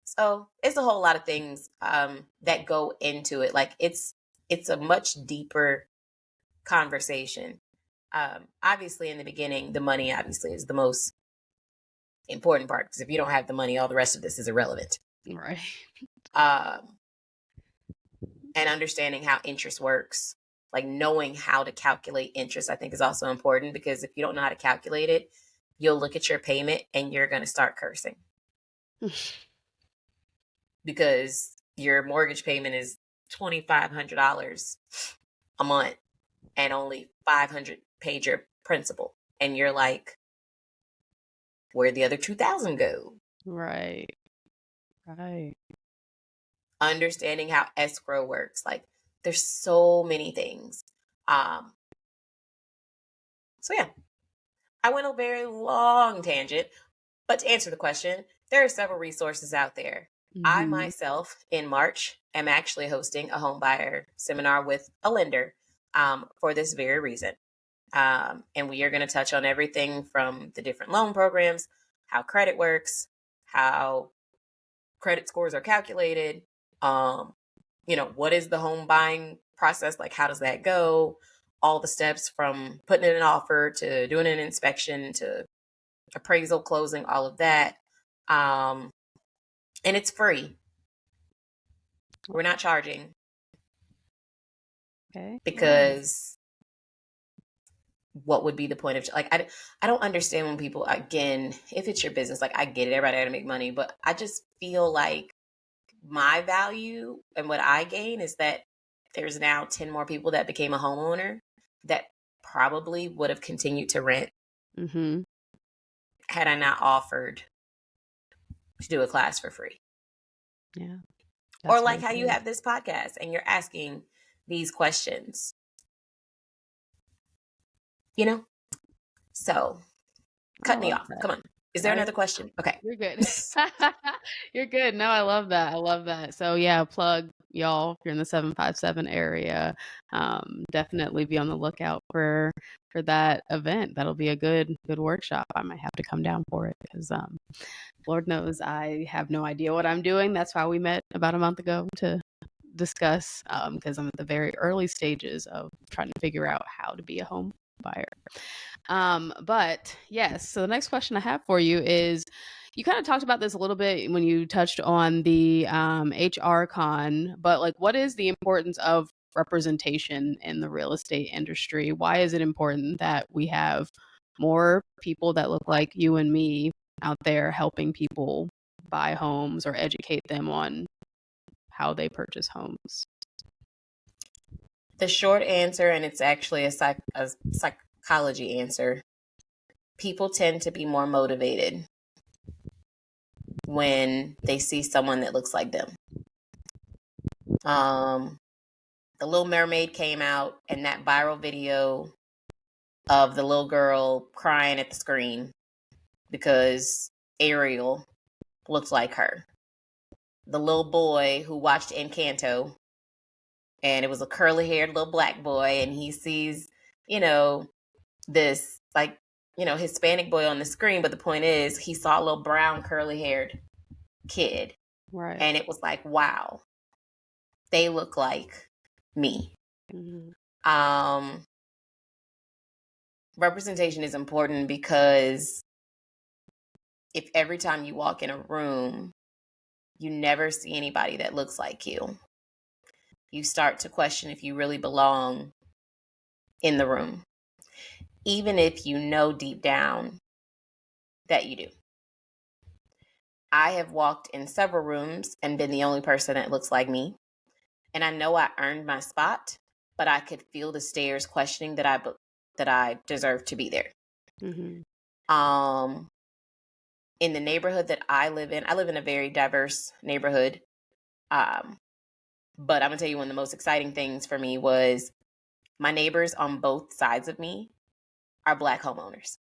So it's a whole lot of things that go into it. Like, it's a much deeper conversation. Obviously, in the beginning, the money obviously is the most important part, because if you don't have the money, all the rest of this is irrelevant. Right. And understanding how interest works, like knowing how to calculate interest, I think is also important, because if you don't know how to calculate it, you'll look at your payment and you're going to start cursing. Because your mortgage payment is $2,500 a month and only $500 paid your principal. And you're like, where'd the other $2,000 go? Right. Right. Understanding how escrow works. Like, there's so many things. So yeah, I went a very long tangent, but to answer the question, there are several resources out there. I myself, in March, am actually hosting a home buyer seminar with a lender for this very reason. And we are going to touch on everything from the different loan programs, how credit works, how credit scores are calculated, what is the home buying process, like how does that go, all the steps from putting in an offer to doing an inspection to appraisal, closing, all of that. And it's free. We're not charging. Okay. Because what would be the point of, like, I don't understand when people, again, if it's your business, like, I get it, everybody got to make money, but I just feel like my value and what I gain is that there's now 10 more people that became a homeowner that probably would have continued to rent Mm-hmm. had I not offered to do a class for free. Yeah. Or That's like very how you true. have this podcast and you're asking these questions, you know? So I cut me love off. that. Come on. Is there I, another question? Okay. you're good. You're good. No, I love that. I love that. So yeah, plug y'all if you're in the 757 area. Definitely be on the lookout for that event. That'll be a good workshop. I might have to come down for it because Lord knows I have no idea what I'm doing. That's why we met about a month ago to discuss because I'm at the very early stages of trying to figure out how to be a home buyer. But yes, so the next question I have for you is you kind of talked about this a little bit when you touched on the HR con, but like what is the importance of representation in the real estate industry? Why is it important that we have more people that look like you and me out there helping people buy homes or educate them on how they purchase homes? The short answer, and it's actually a psychology answer, people tend to be more motivated when they see someone that looks like them. The Little Mermaid came out, and that viral video of the little girl crying at the screen because Ariel looked like her. The little boy who watched Encanto, and it was a curly haired little black boy, and he sees, this like, Hispanic boy on the screen. But the point is, he saw a little brown curly haired kid. Right. And it was like, wow, they look like me. Mm-hmm. Representation is important because if every time you walk in a room, you never see anybody that looks like you start to question if you really belong in the room, even if you know deep down that you do. I have walked in several rooms and been the only person that looks like me. And I know I earned my spot, but I could feel the stares questioning that I deserve to be there. Mm-hmm. In the neighborhood that I live in a very diverse neighborhood. But I'm gonna tell you, one of the most exciting things for me was my neighbors on both sides of me are Black homeowners.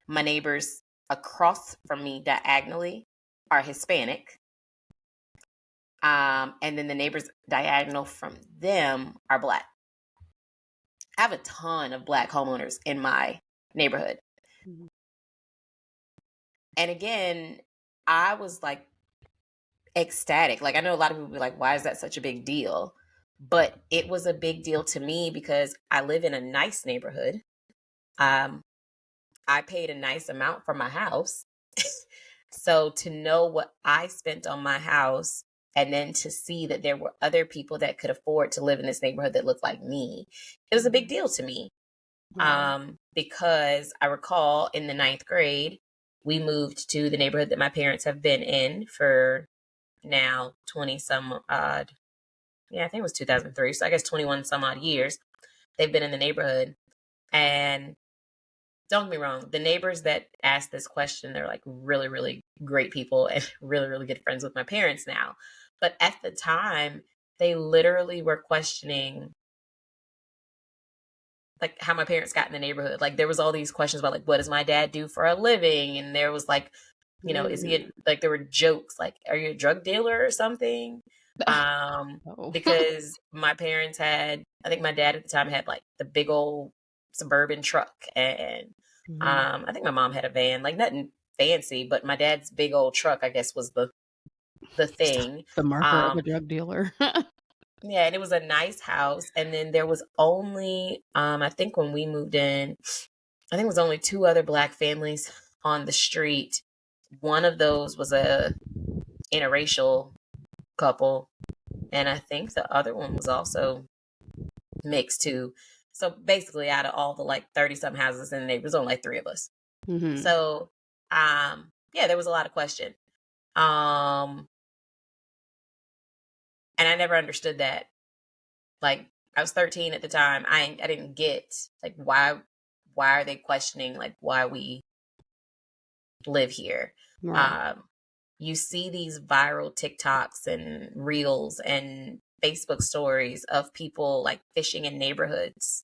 My neighbors across from me diagonally are Hispanic. And then the neighbors diagonal from them are Black. I have a ton of Black homeowners in my neighborhood. Mm-hmm. And again, I was like ecstatic. Like, I know a lot of people be like, why is that such a big deal? But it was a big deal to me because I live in a nice neighborhood. I paid a nice amount for my house. So to know what I spent on my house and then to see that there were other people that could afford to live in this neighborhood that looked like me, it was a big deal to me. Because I recall in the 9th grade, we moved to the neighborhood that my parents have been in for now 20 some odd. Yeah, I think it was 2003. So I guess 21 some odd years they've been in the neighborhood. And don't get me wrong, the neighbors that asked this question, they're like really, really great people and really, really good friends with my parents now. But at the time, they literally were questioning like how my parents got in the neighborhood. Like there was all these questions about like, what does my dad do for a living? And there was like, is he like, there were jokes like, are you a drug dealer or something? Because my parents had, I think my dad at the time had like the big old suburban truck, and I think my mom had a van, like nothing fancy, but my dad's big old truck, I guess, was the thing. The marker of a drug dealer. Yeah, and it was a nice house. And then there was only, I think when we moved in, I think it was only 2 other Black families on the street. One of those was a interracial couple, and I think the other one was also mixed too. So basically, out of all the like 30 some houses in the neighborhood, there was only like 3 of us. Mm-hmm. So, yeah, there was a lot of question. And I never understood that. Like, I was 13 at the time. I didn't get like why are they questioning like why we live here. Right. You see these viral TikToks and reels and Facebook stories of people like fishing in neighborhoods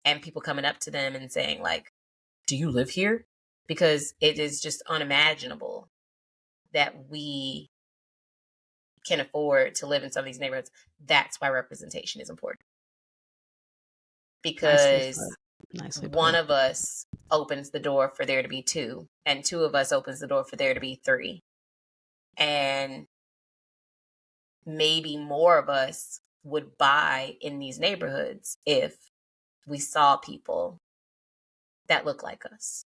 and people coming up to them and saying like, do you live here? Because it is just unimaginable that we can afford to live in some of these neighborhoods. That's why representation is important. Nicely Because put. Nicely one put. of us opens the door for there to be two, and two of us opens the door for there to be three. And maybe more of us would buy in these neighborhoods if we saw people that look like us.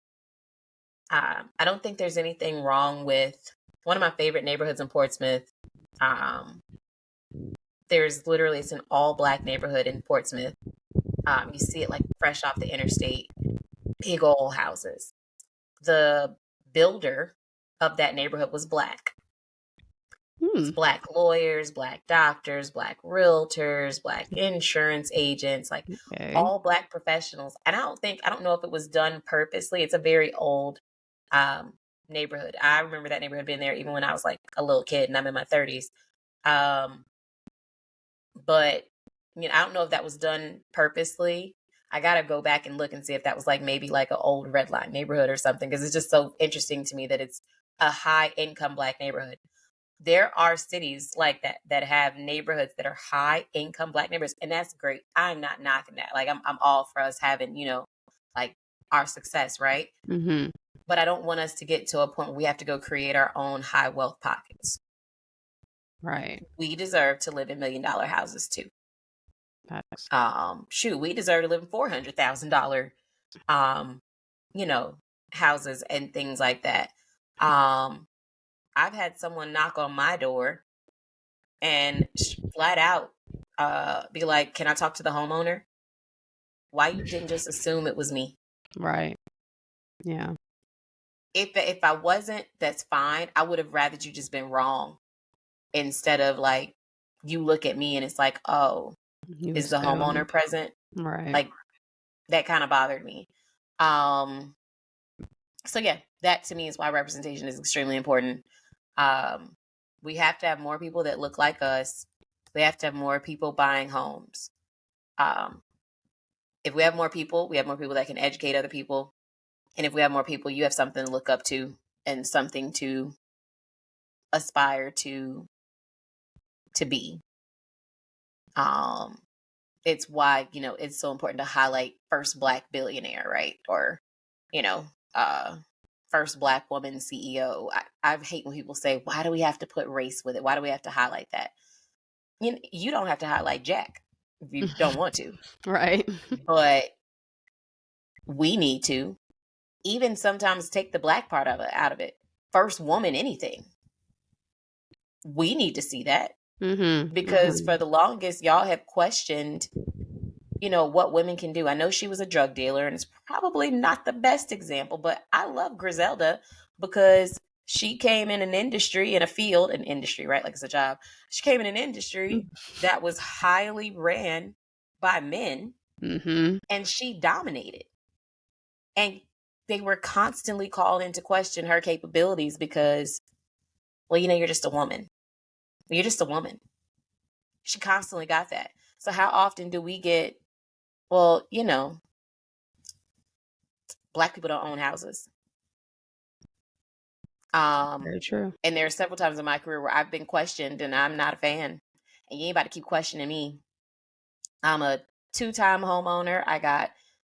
I don't think there's anything wrong with one of my favorite neighborhoods in Portsmouth. There's literally, it's an all Black neighborhood in Portsmouth. You see it like fresh off the interstate, big old houses. The builder of that neighborhood was Black. It's Black lawyers, Black doctors, Black realtors, Black insurance agents, like all Black professionals. And I don't know if it was done purposely. It's a very old neighborhood. I remember that neighborhood being there even when I was like a little kid and I'm in my 30s. But I don't know if that was done purposely. I got to go back and look and see if that was like maybe like an old red line neighborhood or something, because it's just so interesting to me that it's a high income Black neighborhood. There are cities like that have neighborhoods that are high income Black neighborhoods, and that's great. I'm not knocking that. Like I'm all for us having, like our success, right? Mm-hmm. But I don't want us to get to a point where we have to go create our own high wealth pockets. Right. We deserve to live in $1 million houses too. Facts. Shoot, we deserve to live in $400,000, houses and things like that. I've had someone knock on my door and flat out be like, "Can I talk to the homeowner?" Why you didn't just assume it was me? Right. Yeah. If I wasn't, that's fine. I would have rather you just been wrong instead of like you look at me and it's like, oh, You is the assume. homeowner present? Right. Like that kind of bothered me. So yeah, that to me is why representation is extremely important. We have to have more people that look like us. We have to have more people buying homes. If we have more people that can educate other people. And if we have more people, you have something to look up to and something to aspire to be. It's why, it's so important to highlight first Black billionaire, right? Or, first Black woman CEO. I hate when people say, why do we have to put race with it? Why do we have to highlight that? You don't have to highlight Jack if you don't want to. Right. But we need to even sometimes take the Black part of it out of it. First woman anything. We need to see that. Mm-hmm. Because Mm-hmm. for the longest, y'all have questioned, what women can do. I know she was a drug dealer and it's probably not the best example, but I love Griselda because she came in an industry, in a field, an industry, right? Like it's a job. She came in an industry that was highly ran by men, Mm-hmm. and she dominated. And they were constantly called into question her capabilities because, well, you're just a woman. You're just a woman. She constantly got that. So how often do we get, well, Black people don't own houses. Very true. And there are several times in my career where I've been questioned and I'm not a fan. And you ain't about to keep questioning me. I'm a 2-time homeowner. I got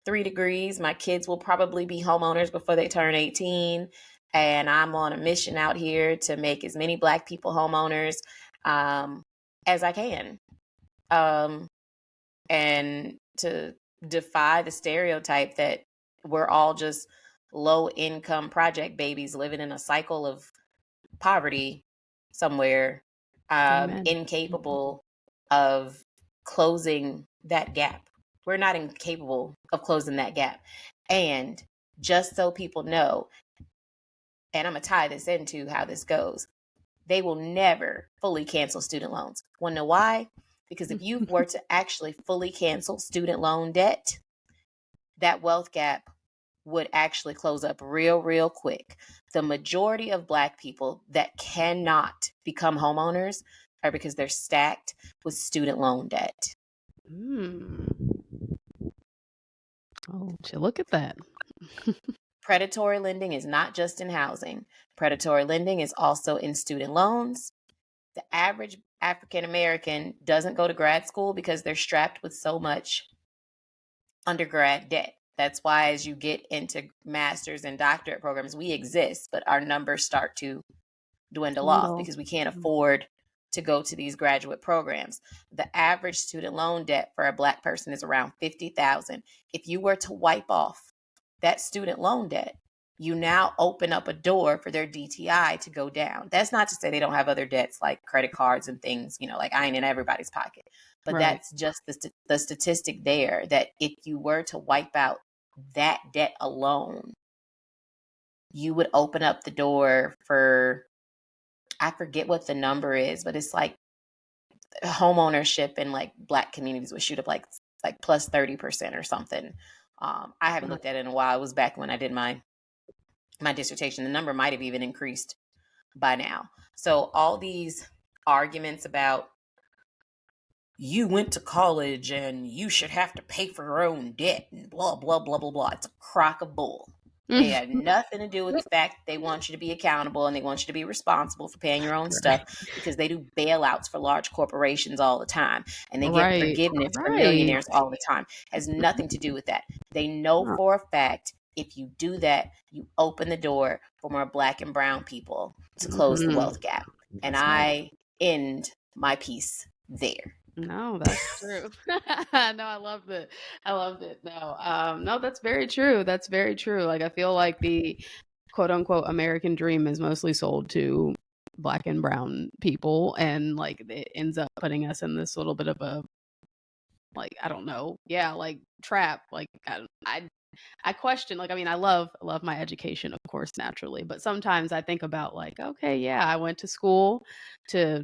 3 degrees. My kids will probably be homeowners before they turn 18. And I'm on a mission out here to make as many Black people homeowners as I can. And to defy the stereotype that we're all just low income project babies living in a cycle of poverty somewhere, incapable of closing that gap. We're not incapable of closing that gap. And just so people know, and I'm going to tie this into how this goes, they will never fully cancel student loans. Want to know why? Because if you were to actually fully cancel student loan debt, that wealth gap would actually close up real quick. The majority of Black people that cannot become homeowners are because they're stacked with student loan debt. Oh, look at that. Predatory lending is not just in housing. Predatory lending is also in student loans. The average African American doesn't go to grad school because they're strapped with so much undergrad debt. That's why as you get into master's and doctorate programs, we exist, but our numbers start to dwindle off because we can't afford to go to these graduate programs. The average student loan debt for a Black person is around $50,000. If you were to wipe off that student loan debt, you now open up a door for their DTI to go down. That's not to say they don't have other debts like credit cards and things, like I ain't in everybody's pocket. But that's just the statistic there, that if you were to wipe out that debt alone, you would open up the door for, I forget what the number is, but it's like homeownership in like Black communities would shoot up like plus 30% or something. I haven't looked at it in a while. It was back when I did my dissertation. The number might have even increased by now. So all these arguments about you went to college and you should have to pay for your own debt and blah, blah, blah, blah, blah. It's a crock of bull. They had nothing to do with the fact that they want you to be accountable and they want you to be responsible for paying your own stuff, because they do bailouts for large corporations all the time and they give forgiveness for millionaires all the time. Has nothing to do with that. They know for a fact if you do that, you open the door for more Black and brown people to close the wealth gap. And I end my piece there. No, that's true. No, I loved it. No, that's very true. That's very true. Like, I feel like the quote unquote American dream is mostly sold to Black and brown people, and like it ends up putting us in this little bit of a, like, I don't know, like trap. Like I question, like, I mean, I love my education, of course, naturally, but sometimes I think about like, okay, yeah, I went to school to,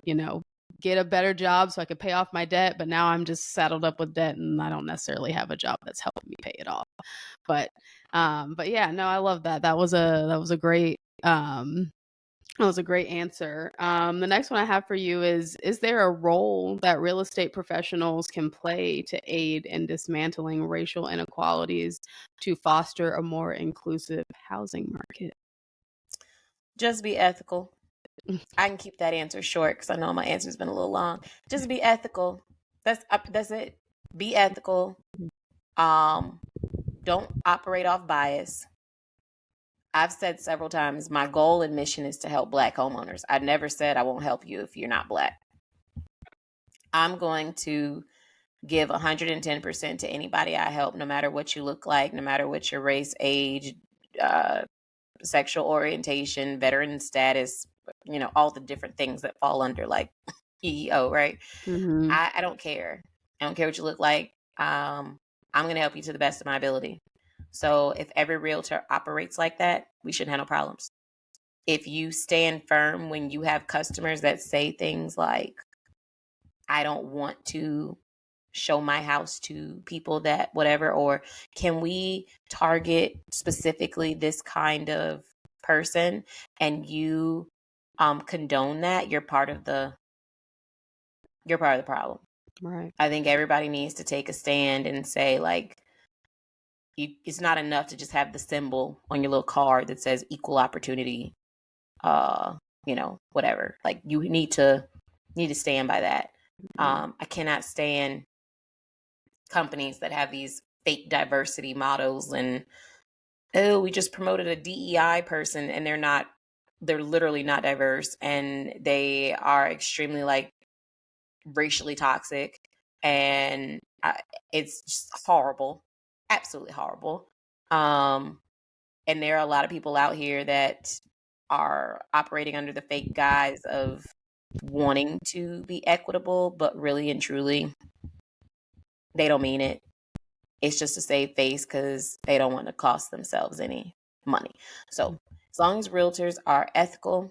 get a better job so I could pay off my debt, but now I'm just saddled up with debt and I don't necessarily have a job that's helping me pay it off. But yeah, no, I love that. That was a great answer. The next one I have for you is there a role that real estate professionals can play to aid in dismantling racial inequalities to foster a more inclusive housing market? Just be ethical. I can keep that answer short because I know my answer's been a little long. Just be ethical. That's it. Be ethical. Don't operate off bias. I've said several times, my goal and mission is to help Black homeowners. I never said I won't help you if you're not Black. I'm going to give 110% to anybody I help, no matter what you look like, no matter what your race, age, sexual orientation, veteran status, all the different things that fall under like EEO, right? I don't care. I don't care what you look like. I'm going to help you to the best of my ability. So if every realtor operates like that, we shouldn't have no problems. If you stand firm when you have customers that say things like, I don't want to show my house to people that whatever, or can we target specifically this kind of person, and you condone that, you're part of the problem. Right. I think everybody needs to take a stand and say, like, it's not enough to just have the symbol on your little card that says equal opportunity, whatever. Like, you need to stand by that. I cannot stand companies that have these fake diversity models and, oh, we just promoted a DEI person and they're literally not diverse, and they are extremely like racially toxic, and it's just horrible, absolutely horrible. And there are a lot of people out here that are operating under the fake guise of wanting to be equitable, but really and truly, they don't mean it. It's just to save face because they don't want to cost themselves any money. So as long as realtors are ethical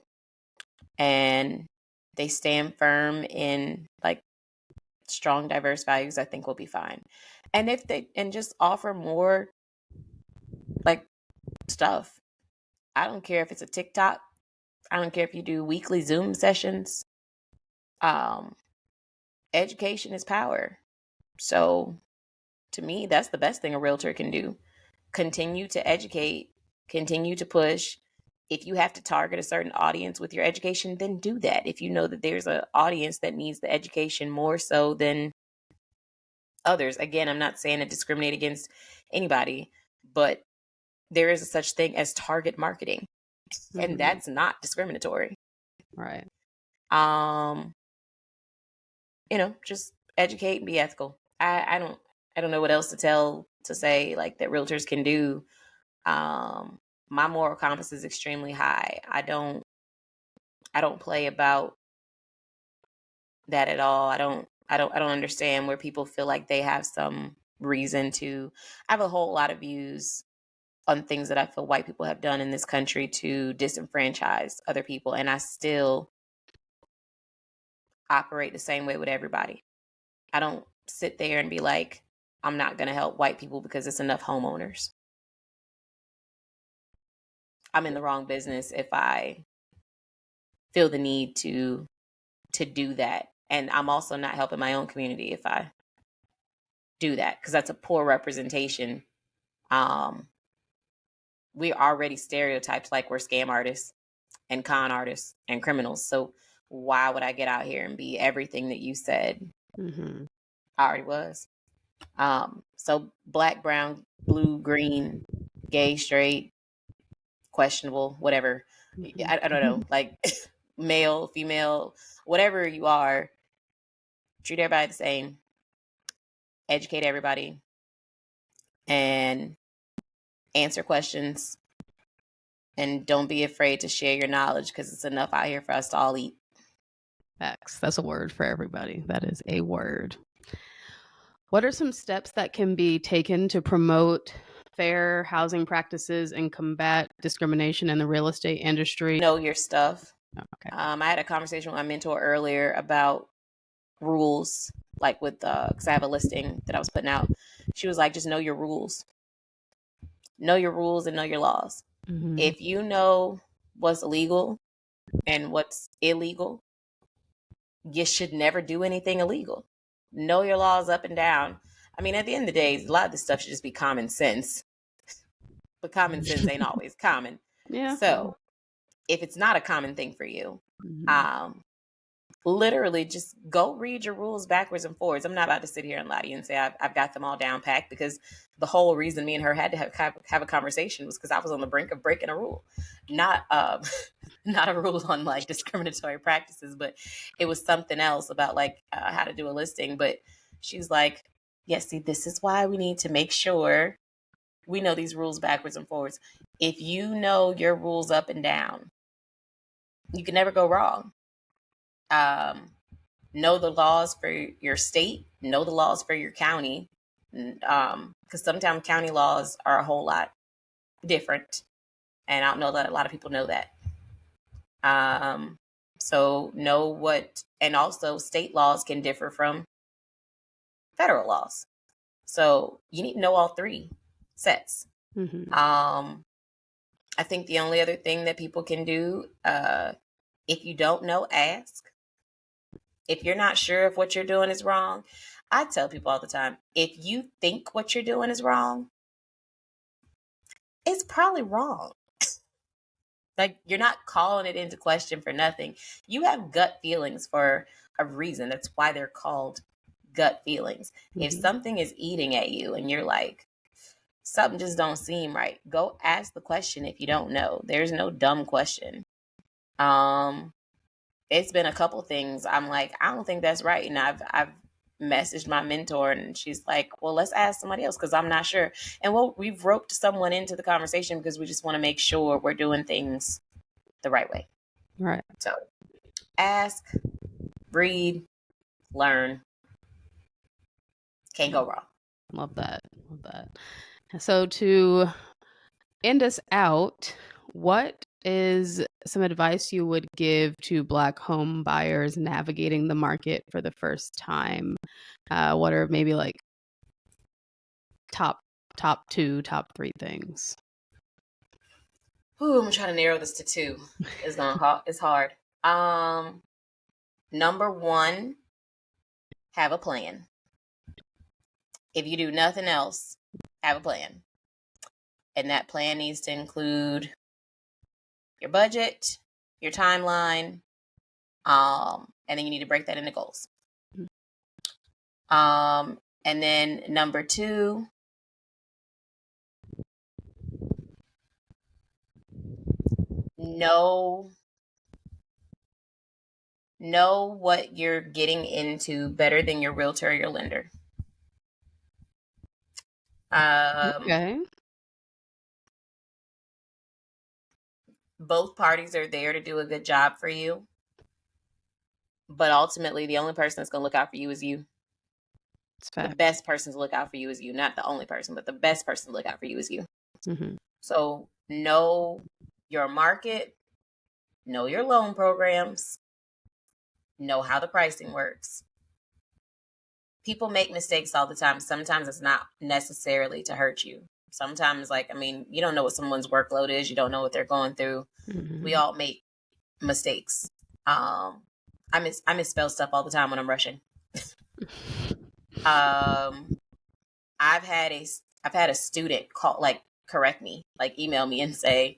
and they stand firm in like strong, diverse values, I think we'll be fine. And if they, and just offer more like stuff. I don't care if it's a TikTok. I don't care if you do weekly Zoom sessions. Um, Education is power. So to me, that's the best thing a realtor can do. Continue to educate, continue to push. If you have to target a certain audience with your education, then do that. If you know that there's an audience that needs the education more so than others. Again, I'm not saying to discriminate against anybody, but there is a such thing as target marketing, and that's not discriminatory. Right. Just educate and be ethical. I don't know what else to say like that realtors can do. My moral compass is extremely high. I don't play about that at all. I don't understand where people feel like they have some reason to. I have a whole lot of views on things that I feel white people have done in this country to disenfranchise other people, and I still operate the same way with everybody. I don't sit there and be like, I'm not going to help white people because it's enough homeowners. I'm in the wrong business if I feel the need to do that. And I'm also not helping my own community if I do that, because that's a poor representation. We already stereotyped like we're scam artists and con artists and criminals. So why would I get out here and be everything that you said I already was? So black, brown, blue, green, gay, straight, questionable, whatever. I don't know, like male, female, whatever you are, treat everybody the same, educate everybody, and answer questions. And don't be afraid to share your knowledge, because it's enough out here for us to all eat. Facts. That's a word for everybody. That is a word. What are some steps that can be taken to promote fair housing practices and combat discrimination in the real estate industry? Know your stuff. Okay. I had a conversation with my mentor earlier about rules, like with because I have a listing that I was putting out. She was like, just know your rules. Know your rules and know your laws. If you know what's legal and what's illegal, you should never do anything illegal. Know your laws up and down. I mean, at the end of the day, a lot of this stuff should just be common sense. But common sense ain't always common. Yeah. So if it's not a common thing for you, literally just go read your rules backwards and forwards. I'm not about to sit here and lie to you and say I've got them all down packed, because the whole reason me and her had to have a conversation was because I was on the brink of breaking a rule. Not not a rule on like discriminatory practices, but it was something else about like how to do a listing. But she's like, yes, see, this is why we need to make sure we know these rules backwards and forwards. If you know your rules up and down, you can never go wrong. Know the laws for your state, know the laws for your county, because sometimes county laws are a whole lot different, and I don't know that a lot of people know that. So know what, and also state laws can differ from federal laws, so you need to know all three sets. I think the only other thing that people can do, if you don't know, ask. If you're not sure if what you're doing is wrong, I tell people all the time, if you think what you're doing is wrong, it's probably wrong. Like, you're not calling it into question for nothing. You have gut feelings for a reason. That's why they're called gut feelings. If something is eating at you and you're like, something just don't seem right, go ask the question if you don't know. There's no dumb question. It's been a couple things I'm like, I don't think that's right. And I've messaged my mentor, and she's like, well, let's ask somebody else, because I'm not sure. And we've roped someone into the conversation because we just want to make sure we're doing things the right way. Right. So ask, read, learn. Can't go wrong. Love that. Love that. So to end us out, what is some advice you would give to Black home buyers navigating the market for the first time? What are maybe like top two, top three things? Ooh, I'm trying to narrow this to two. It's hard. Number one, have a plan. If you do nothing else, have a plan. And that plan needs to include your budget, your timeline, and then you need to break that into goals. And then number two, know what you're getting into better than your realtor or your lender. Okay. Both parties are there to do a good job for you, but ultimately the only person that's going to look out for you is you. The best person to look out for you is you. Not the only person, but the best person to look out for you is you. Mm-hmm. So know your market, know your loan programs, know how the pricing works. People make mistakes all the time. Sometimes it's not necessarily to hurt you. Sometimes, you don't know what someone's workload is. You don't know what they're going through. Mm-hmm. We all make mistakes. I misspell stuff all the time when I'm rushing. I've had a student correct me, email me and say,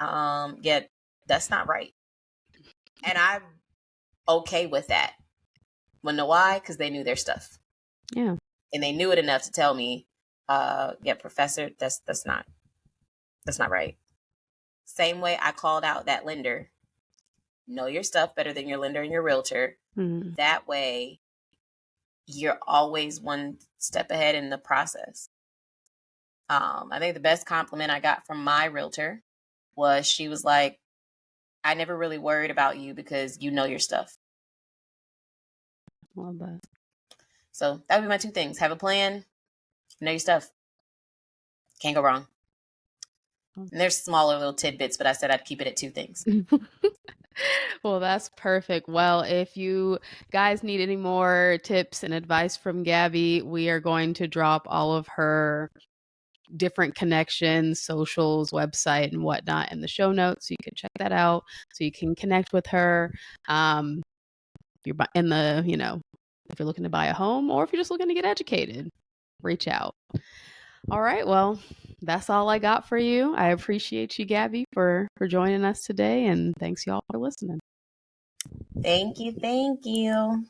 yeah, that's not right. And I'm okay with that. Wanna know why? Because they knew their stuff. Yeah. And they knew it enough to tell me, yeah, professor, that's not right. Same way I called out that lender. Know your stuff better than your lender and your realtor. Mm-hmm. That way you're always one step ahead in the process. I think the best compliment I got from my realtor was she was like, I never really worried about you because you know your stuff. Love that. So that would be my two things. Have a plan, know your stuff. Can't go wrong. And there's smaller little tidbits, but I said I'd keep it at two things. Well, that's perfect. Well, if you guys need any more tips and advice from Gabby, we are going to drop all of her different connections, socials, website, and whatnot in the show notes. So you can check that out. So you can connect with her. If you're if you're looking to buy a home or if you're just looking to get educated, reach out. All right. Well, that's all I got for you. I appreciate you, Gabby, for joining us today. And thanks y'all for listening. Thank you.